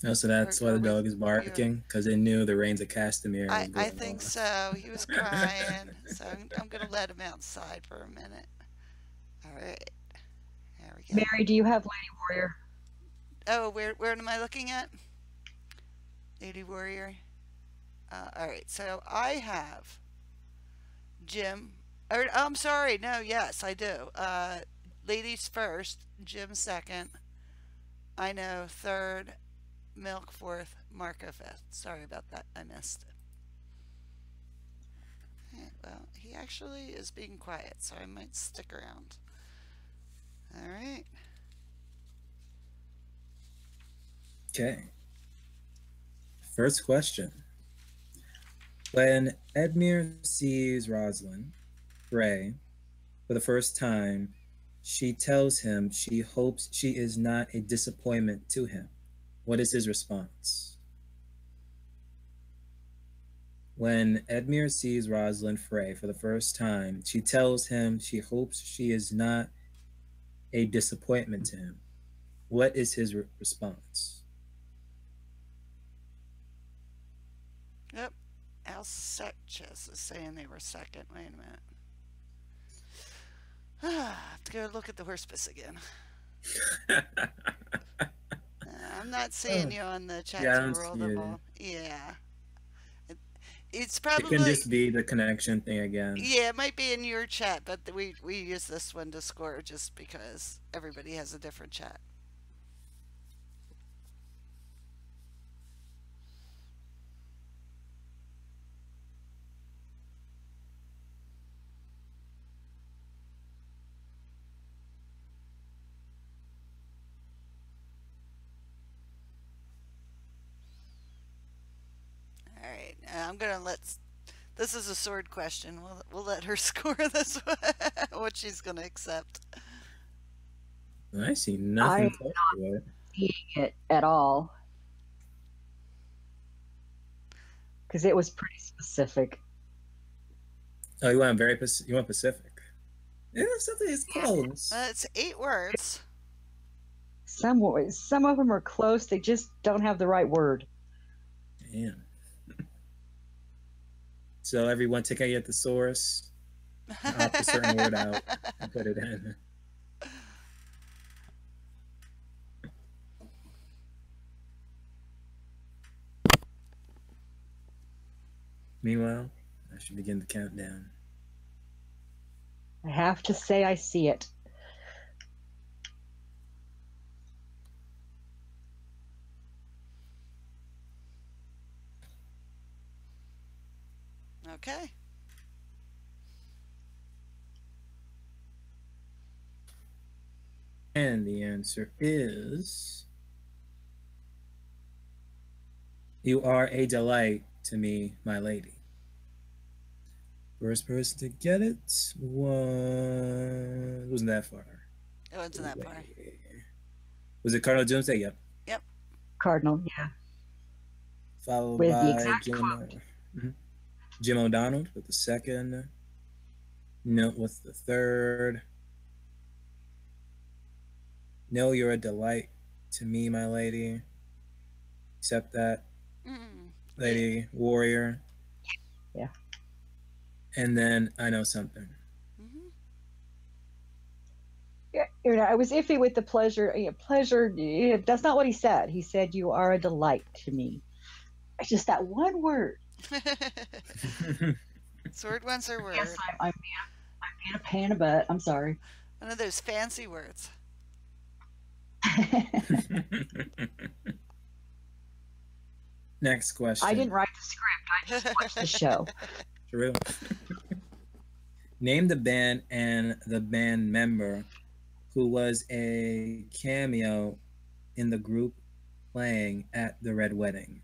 Oh, so that's why the dog is barking, because they knew the Reigns of Castamere. I think so. He was crying, so I'm going to let him outside for a minute. All right. There we go. Mary, do you have Lady Warrior? Oh, where am I looking at? Lady Warrior. All right. So I have Jim. Or I'm sorry. No, yes, I do. Ladies first. Jim second. I know third. Milk fourth, Marco fifth. Sorry about that. I missed it. Okay, well, he actually is being quiet, so I might stick around. All right. Okay. First question. When Edmure sees Rosalind Frey for the first time, she tells him she hopes she is not a disappointment to him. What is his response? When Edmure sees Rosalind Frey for the first time, she tells him she hopes she is not a disappointment to him. What is his response? Yep. Al Sanchez is saying they were second. Wait a minute. I have to go look at the horse piss again. I'm not seeing you on the chat world of all. Yeah. It's probably. It can just be the connection thing again. Yeah, it might be in your chat, but we use this one to score just because everybody has a different chat. All right, I'm gonna let. This is a sword question. We'll let her score this one. What she's gonna accept. I see nothing close to it. Seeing it at all, because it was pretty specific. Oh, you want you want Pacific? Yeah, something is close. It's 8 words. Some of them are close. They just don't have the right word. Damn. So everyone take out your thesaurus, opt a certain word out, and put it in. Meanwhile, I should begin the countdown. I have to say I see it. Okay. And the answer is, you are a delight to me, my lady. First person to get it wasn't that far. It wasn't that far. Was it Cardinal Doomsday? Yep. Yep. Cardinal, yeah. Followed With the by exact Jim O'Donnell with the second. Milt with the third. Know you're a delight to me, my lady. Accept that, Mm. Lady Warrior. Yeah. And then I know something. Mm-hmm. Yeah, I was iffy with the pleasure. Pleasure, that's not what he said. He said, "You are a delight to me." It's just that one word. Sword ones are word. Yes, I'm being a pain in the butt. I'm sorry. One of those fancy words. Next question. I didn't write the script. I just watched the show. True. Name the band and the band member who was a cameo in the group playing at the Red Wedding.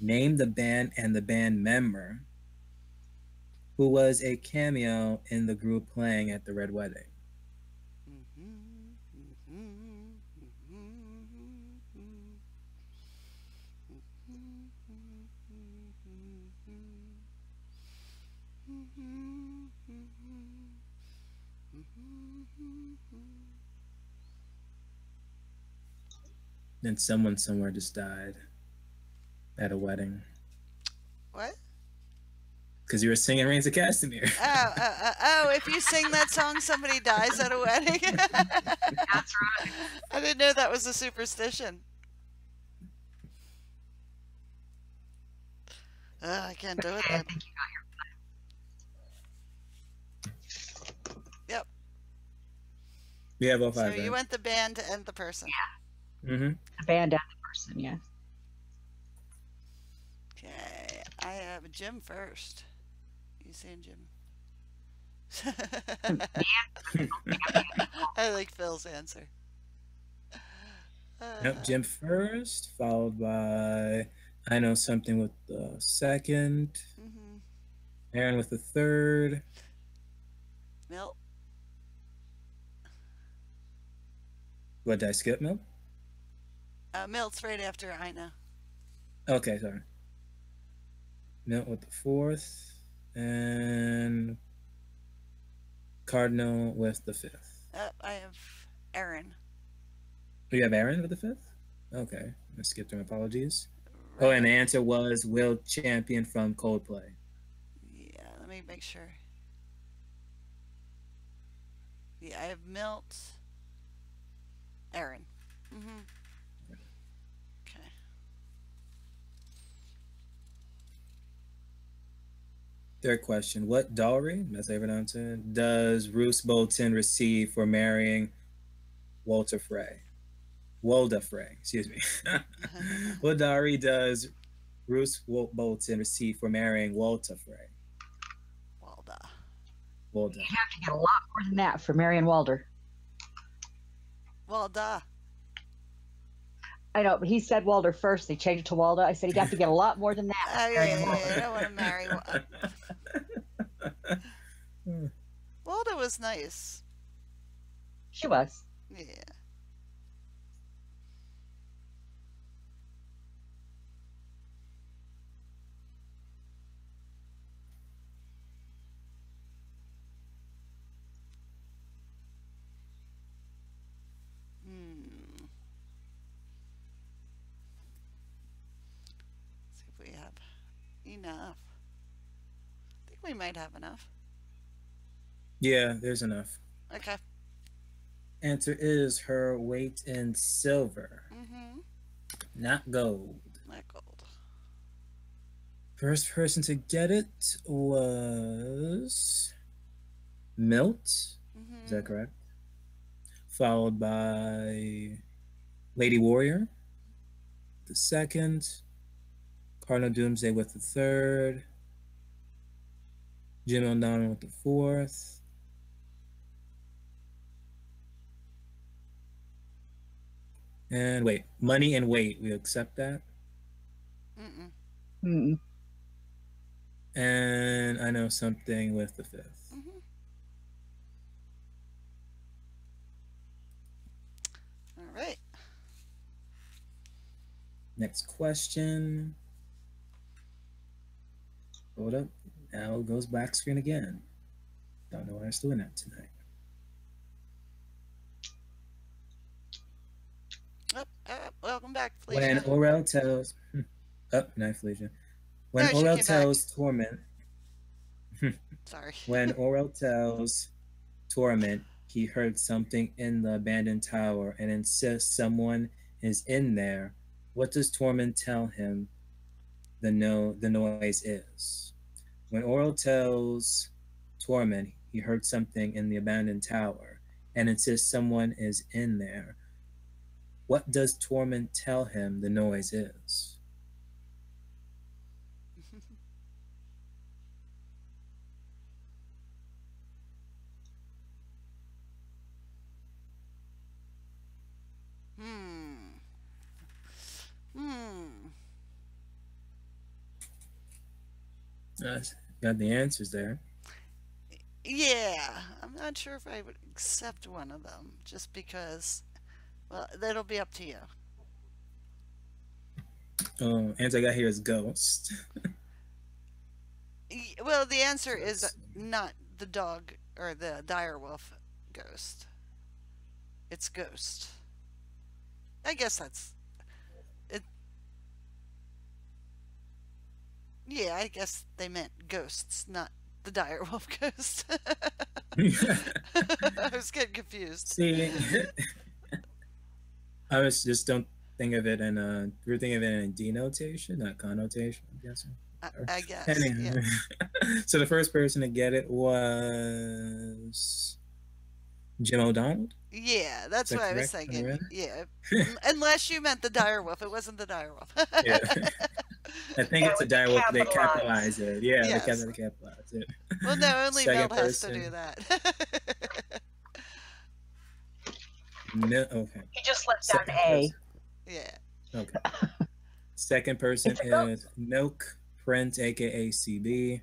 Name the band and the band member who was a cameo in the group playing at the Red Wedding. Then someone somewhere just died at a wedding. What? Because you were singing Reigns of Castamere. Oh, if you sing that song, somebody dies at a wedding? That's right. I didn't know that was a superstition. I can't do it Okay, I then. think you got your. Yep. We have all So five. you right? want the band and the person. Mm-hmm. The band and the person, yeah. Okay, I have Jim first. You saying Jim? I like Phil's answer. Yep, Jim first, followed by I know something with the second, Mm-hmm. Aaron with the third. Milt. What, did I skip Milt? Milt's right after I know. Okay, sorry. Milt with the fourth, and Cardinal with the fifth. I have Aaron. Oh, you have Aaron with the fifth? Okay, I skipped him. Apologies. Oh, and the answer was Will Champion from Coldplay. Yeah, let me make sure. Yeah, I have Milt. Aaron. Mm-hmm. Okay. Third question. What dowry, that's favorite answer, does Roose Bolton receive for marrying Walter Frey? Walda Frey, excuse me. What dowry does Roose Bolton receive for marrying Walter Frey? Walda. Walda. You have to get a lot more than that for Marion Walder. Walda. I know, but he said Walder first. They changed it to Walda. I said he'd have to get a lot more than that. Oh, yeah, I don't want to marry Walda was nice. She was. Yeah. See if we have enough. I think we might have enough. Yeah, there's enough. Okay. Answer is her weight in silver, Mm-hmm. not gold. Not gold. First person to get it was Milt. Mm-hmm. Is that correct? Followed by Lady Warrior, the second, Cardinal Doomsday with the third, Jim O'Donnell with the fourth, and wait, Money and Weight. We accept that? Mm-mm. Mm-mm. And I know something with the 5th. Mm-hmm. All right. Next question. Hold up. Now it goes black screen again. Don't know why it's doing that tonight. Oh, welcome back, When Felicia. Orel tells, not Felicia. When No, she Orel came back. tells Torment, Sorry. when Orel tells Torment he heard something in the abandoned tower and insists someone is in there, what does Torment tell him the noise is? When Orel tells Torment he heard something in the abandoned tower and insists someone is in there, what does Torment tell him the noise is? Hmm. Hmm. Got the answers there. Yeah, I'm not sure if I would accept one of them just because, well, that'll be up to you. Oh, answer I got here is ghost. Well, the answer So is not the dog or the direwolf ghost. It's ghost. I guess that's it. Yeah, I guess they meant ghosts, not the direwolf ghost. I was getting confused. See, I was just don't think of it in we're thinking of it in denotation, not connotation. I'm guessing. I guess. Anyhow, Yeah. so the first person to get it was Jim O'Donnell. Yeah, that's Is that what I was correct? thinking. Yeah. Unless you meant the direwolf. It wasn't the direwolf. Yeah. I think it's a would be direwolf. They capitalized. capitalize it. Yeah, Yes. they capitalize it. Well, no, only Second Mel has to person. do that. No, okay. He just left down Second A. person. Yeah. Okay. Second person It's a goat. is Noak Prince, aka CB.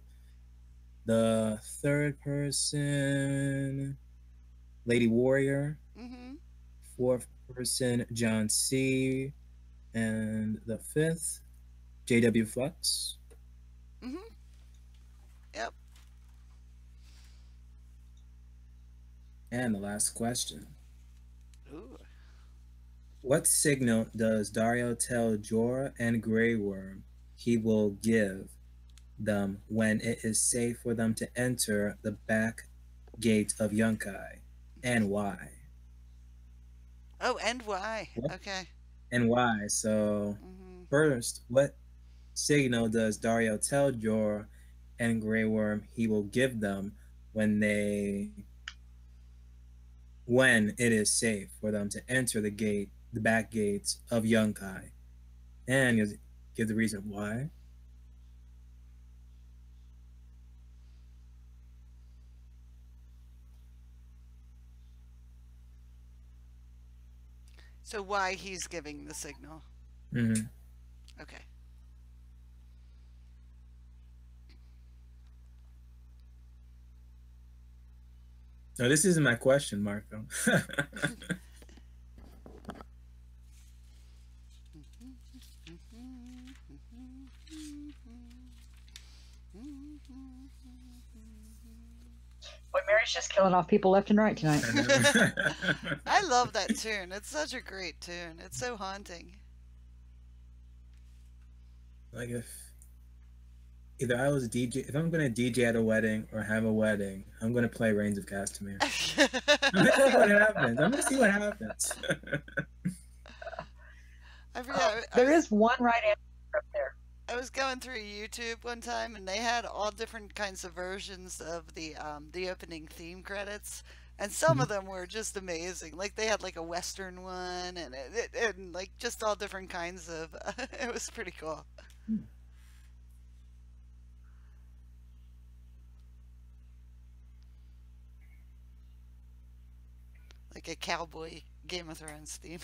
The third person, Lady Warrior. Mhm. Fourth person, John C. And the fifth, JW Flux. Mhm. Yep. And the last question. Ooh. What signal does Dario tell Jorah and Grey Worm he will give them when it is safe for them to enter the back gate of Yunkai? And why? Oh, and why? What? Okay. And why? So, Mhm. first, what signal does Dario tell Jorah and Grey Worm he will give them when it is safe for them to enter the back gates of Yunkai? And you give the reason why. So why he's giving the signal? Mm-hmm. Okay. No, this isn't my question, Marco. Boy, Mary's just killing off people left and right tonight. I love that tune. It's such a great tune. It's so haunting. Like if either I was a DJ, if I'm gonna DJ at a wedding or have a wedding, I'm gonna play Reigns of Castamere. I'm gonna see what happens. I'm gonna see what happens. I forgot. There is one right answer up there. I was going through YouTube one time, and they had all different kinds of versions of the opening theme credits, and some of them were just amazing. Like they had like a Western one, and and like just all different kinds of. It was pretty cool. Like a cowboy Game of Thrones theme.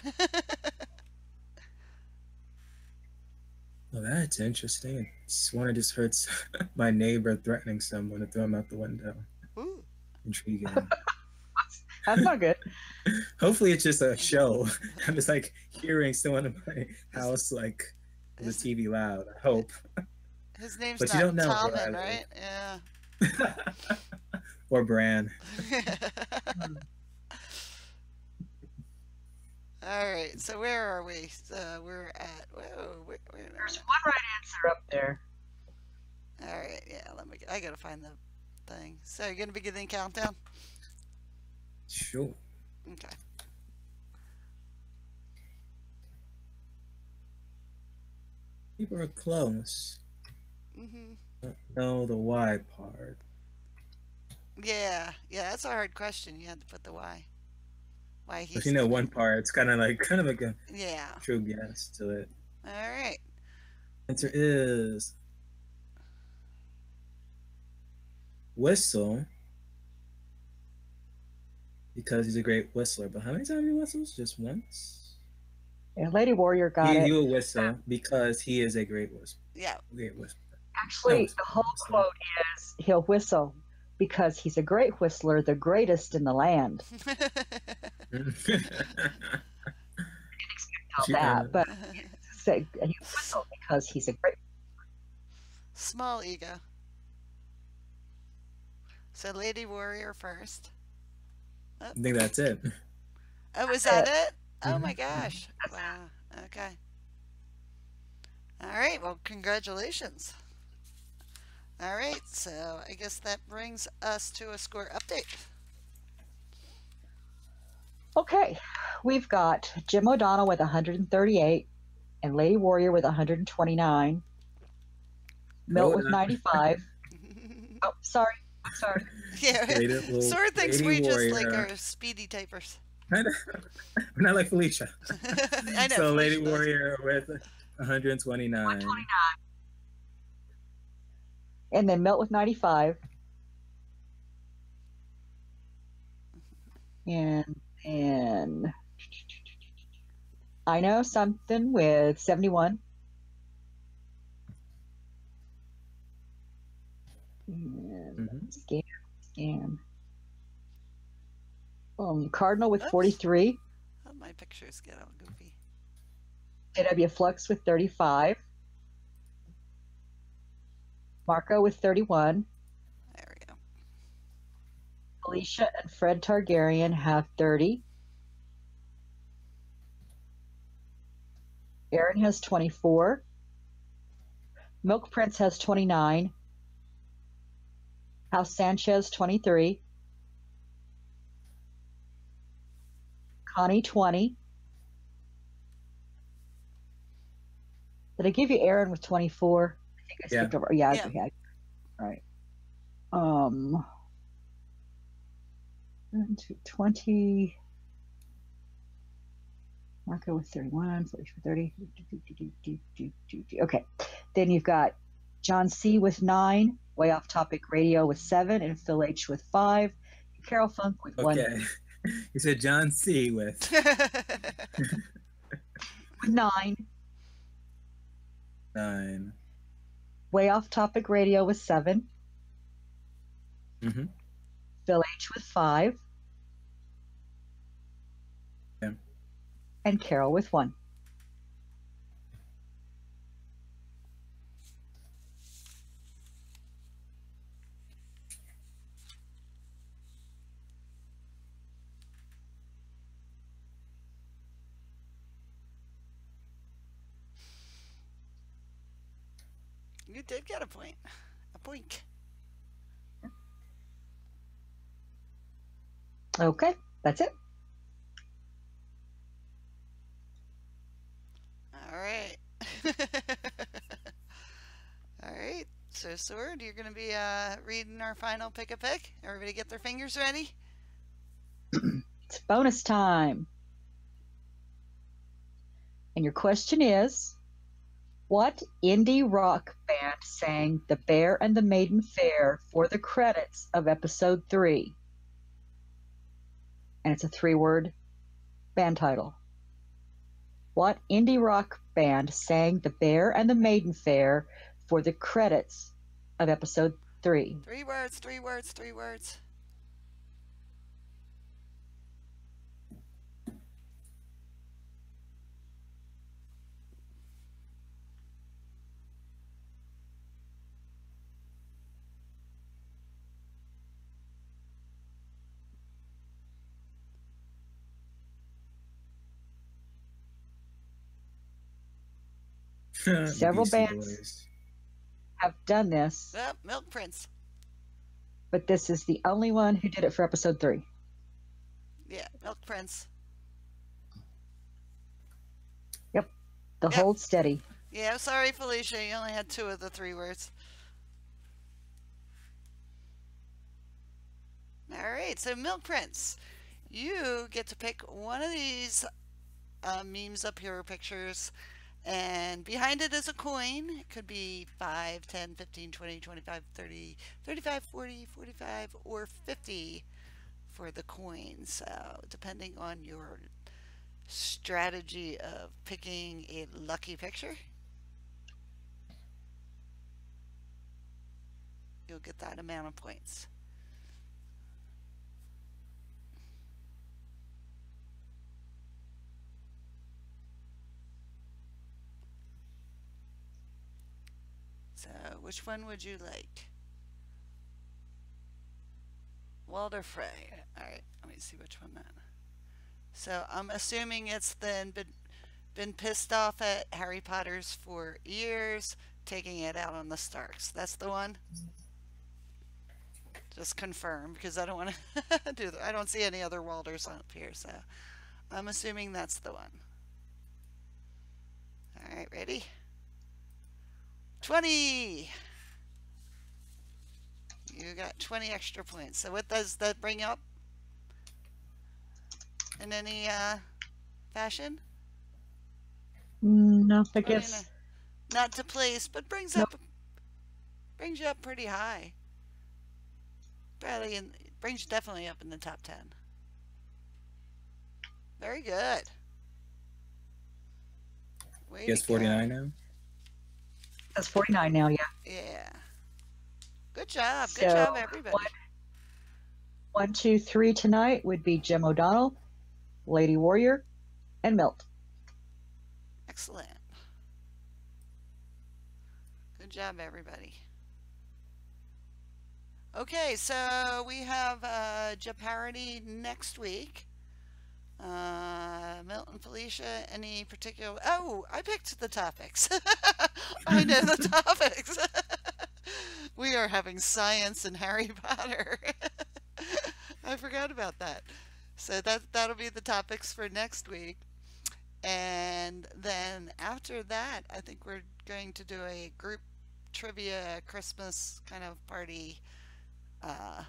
Oh, that's interesting. Someone just heard my neighbor threatening someone to throw him out the window. Ooh. Intriguing. That's not good. Hopefully, it's just a show. I'm just like hearing someone in my house like with His, the TV loud. I hope. his name's But you not don't know where Tommen, I right? Yeah. Or Bran. All right. So where are we? We're at. Whoa. There's one right answer up there. All right. Yeah. I gotta find the thing. So you're gonna begin the countdown. Sure. Okay. People are close. Mhm. Don't know the why part. Yeah. Yeah. That's a hard question. You had to put the why. Why If he's. you know one part, it's kind of like a Yeah. true guess to it. All right. Answer is whistle, because he's a great whistler. But how many times he whistles? Just once. Yeah, Lady Warrior got it. He will whistle because he is a great whistler. Yeah. Great whistler. Actually, the whole quote is he'll whistle because he's a great whistler, the greatest in the land. All that, but he whistle because he's a great. Small ego. So Lady Warrior first. I think that's it. Oh, was that it? Oh Mhm. my gosh. Wow. Okay. All right. Well, congratulations. All right. So I guess that brings us to a score update. Okay, we've got Jim O'Donnell with 138 and Lady Warrior with 129. Milt Hold with on. 95. Oh, sorry. Yeah. Little Sword thinks Lady we just like Warrior. are speedy typers. We're not like Felicia. I know. So Lady Felicia does. Warrior with 129. And then Milt with 95. And I know something with 71. And scan. Cardinal with Oops. 43. Oh, my pictures get all goofy. JW Flux with 35. Marco with 31. There we go. Alicia and Fred Targaryen have 30. Aaron has 24. Milk Prince has 29. House Sanchez 23. Connie 20. Did I give you Aaron with 24? I think I skipped over. Yeah. Yeah. Okay. All right. 20. Marco with 31. Felicia with 30. Okay. Then you've got John C. with 9. Way Off Topic Radio with 7. And Phil H. with 5. Carol Funk with 1. Okay. You said John C. with 9. 9. Way Off Topic Radio with 7. Mm-hmm. Phil H. with 5. Yeah. And Carol with 1. You did get a point. A point. Okay, that's it. All right. All right. So, Sword, you're going to be reading our final pick-a-pick. Everybody get their fingers ready? It's bonus time. And your question is, what indie rock band sang The Bear and the Maiden Fair for the credits of episode 3? And it's a 3-word band title. What indie rock band sang The Bear and the Maiden Fair for the credits of episode 3? 3 words, 3 words, 3 words. The Several Beastie bands Boys. have done this, Oh, Milk Prince. but this is the only one who did it for episode 3. Yeah, Milk Prince. Yep. The Yep. Hold Steady. Yeah, I'm sorry, Felicia. You only had 2 of the 3 words. All right, so Milk Prince, you get to pick one of these memes up here, or pictures, and behind it is a coin. It could be 5, 10, 15, 20, 25, 30, 35, 40, 45, or 50 for the coin. So depending on your strategy of picking a lucky picture, you'll get that amount of points. So, which one would you like? Walter Frey. Alright, let me see which one that. So, I'm assuming it's then been pissed off at Harry Potter's for years, taking it out on the Starks. That's the one? Just confirm, because I don't want to do that. I don't see any other Walders up here, so I'm assuming that's the one. Alright, ready? 20! You got 20 extra points. So what does that bring up in any fashion? No, I I mean, guess. not to place, but brings Nope. you up pretty high. Probably brings you definitely up in the top 10. Very good. Way Guess to go. 49 now. That's 49 now, yeah. Yeah. Good job. So, Good job, everybody. 1, 2, 3 tonight would be Jim O'Donnell, Lady Warrior, and Milt. Excellent. Good job, everybody. Okay, so we have Jeopardy next week. Milton, Felicia, any particular... Oh, I picked the topics. I know the topics. We are having science and Harry Potter. I forgot about that. So that'll be the topics for next week. And then after that, I think we're going to do a group trivia Christmas kind of party. And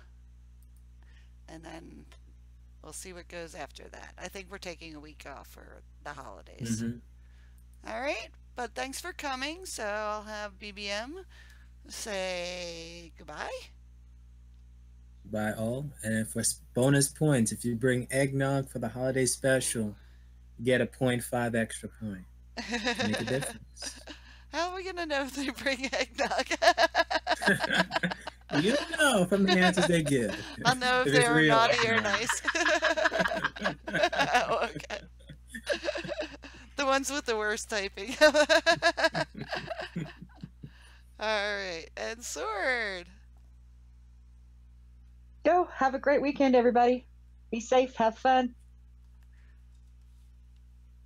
then we'll see what goes after that. I think we're taking a week off for the holidays. All right, but thanks for coming. So I'll have BBM say goodbye. By all. And for bonus points, if you bring eggnog for the holiday special, you get a 0.5 extra point. Make a difference. How are we going to know if they bring eggnog? You don't know from the answers they give. I'll know if it's they were real naughty or eggnog. nice. Oh, okay. The ones with the worst typing. All right, and Sword. Go. Have a great weekend, everybody. Be safe. Have fun.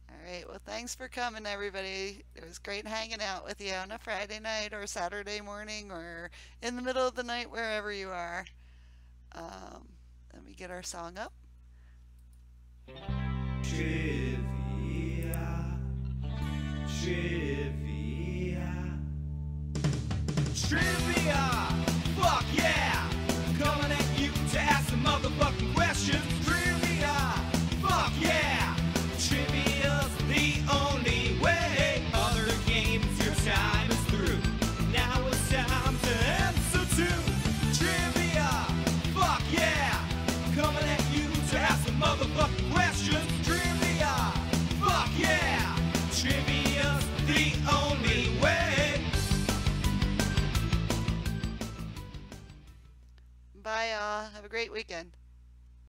All right, well, thanks for coming, everybody. It was great hanging out with you on a Friday night or Saturday morning or in the middle of the night, wherever you are. Let me get our song up. Trivia, trivia, trivia. Fuck yeah! Coming at you to ask some motherfucking questions. Trivia, fuck yeah! Trivia's the only way. Other games, your time is through. Now it's time to answer to trivia. Fuck yeah! Coming at you to ask some motherfucking questions. Trivia, fuck yeah! Bye, y'all. Have a great weekend.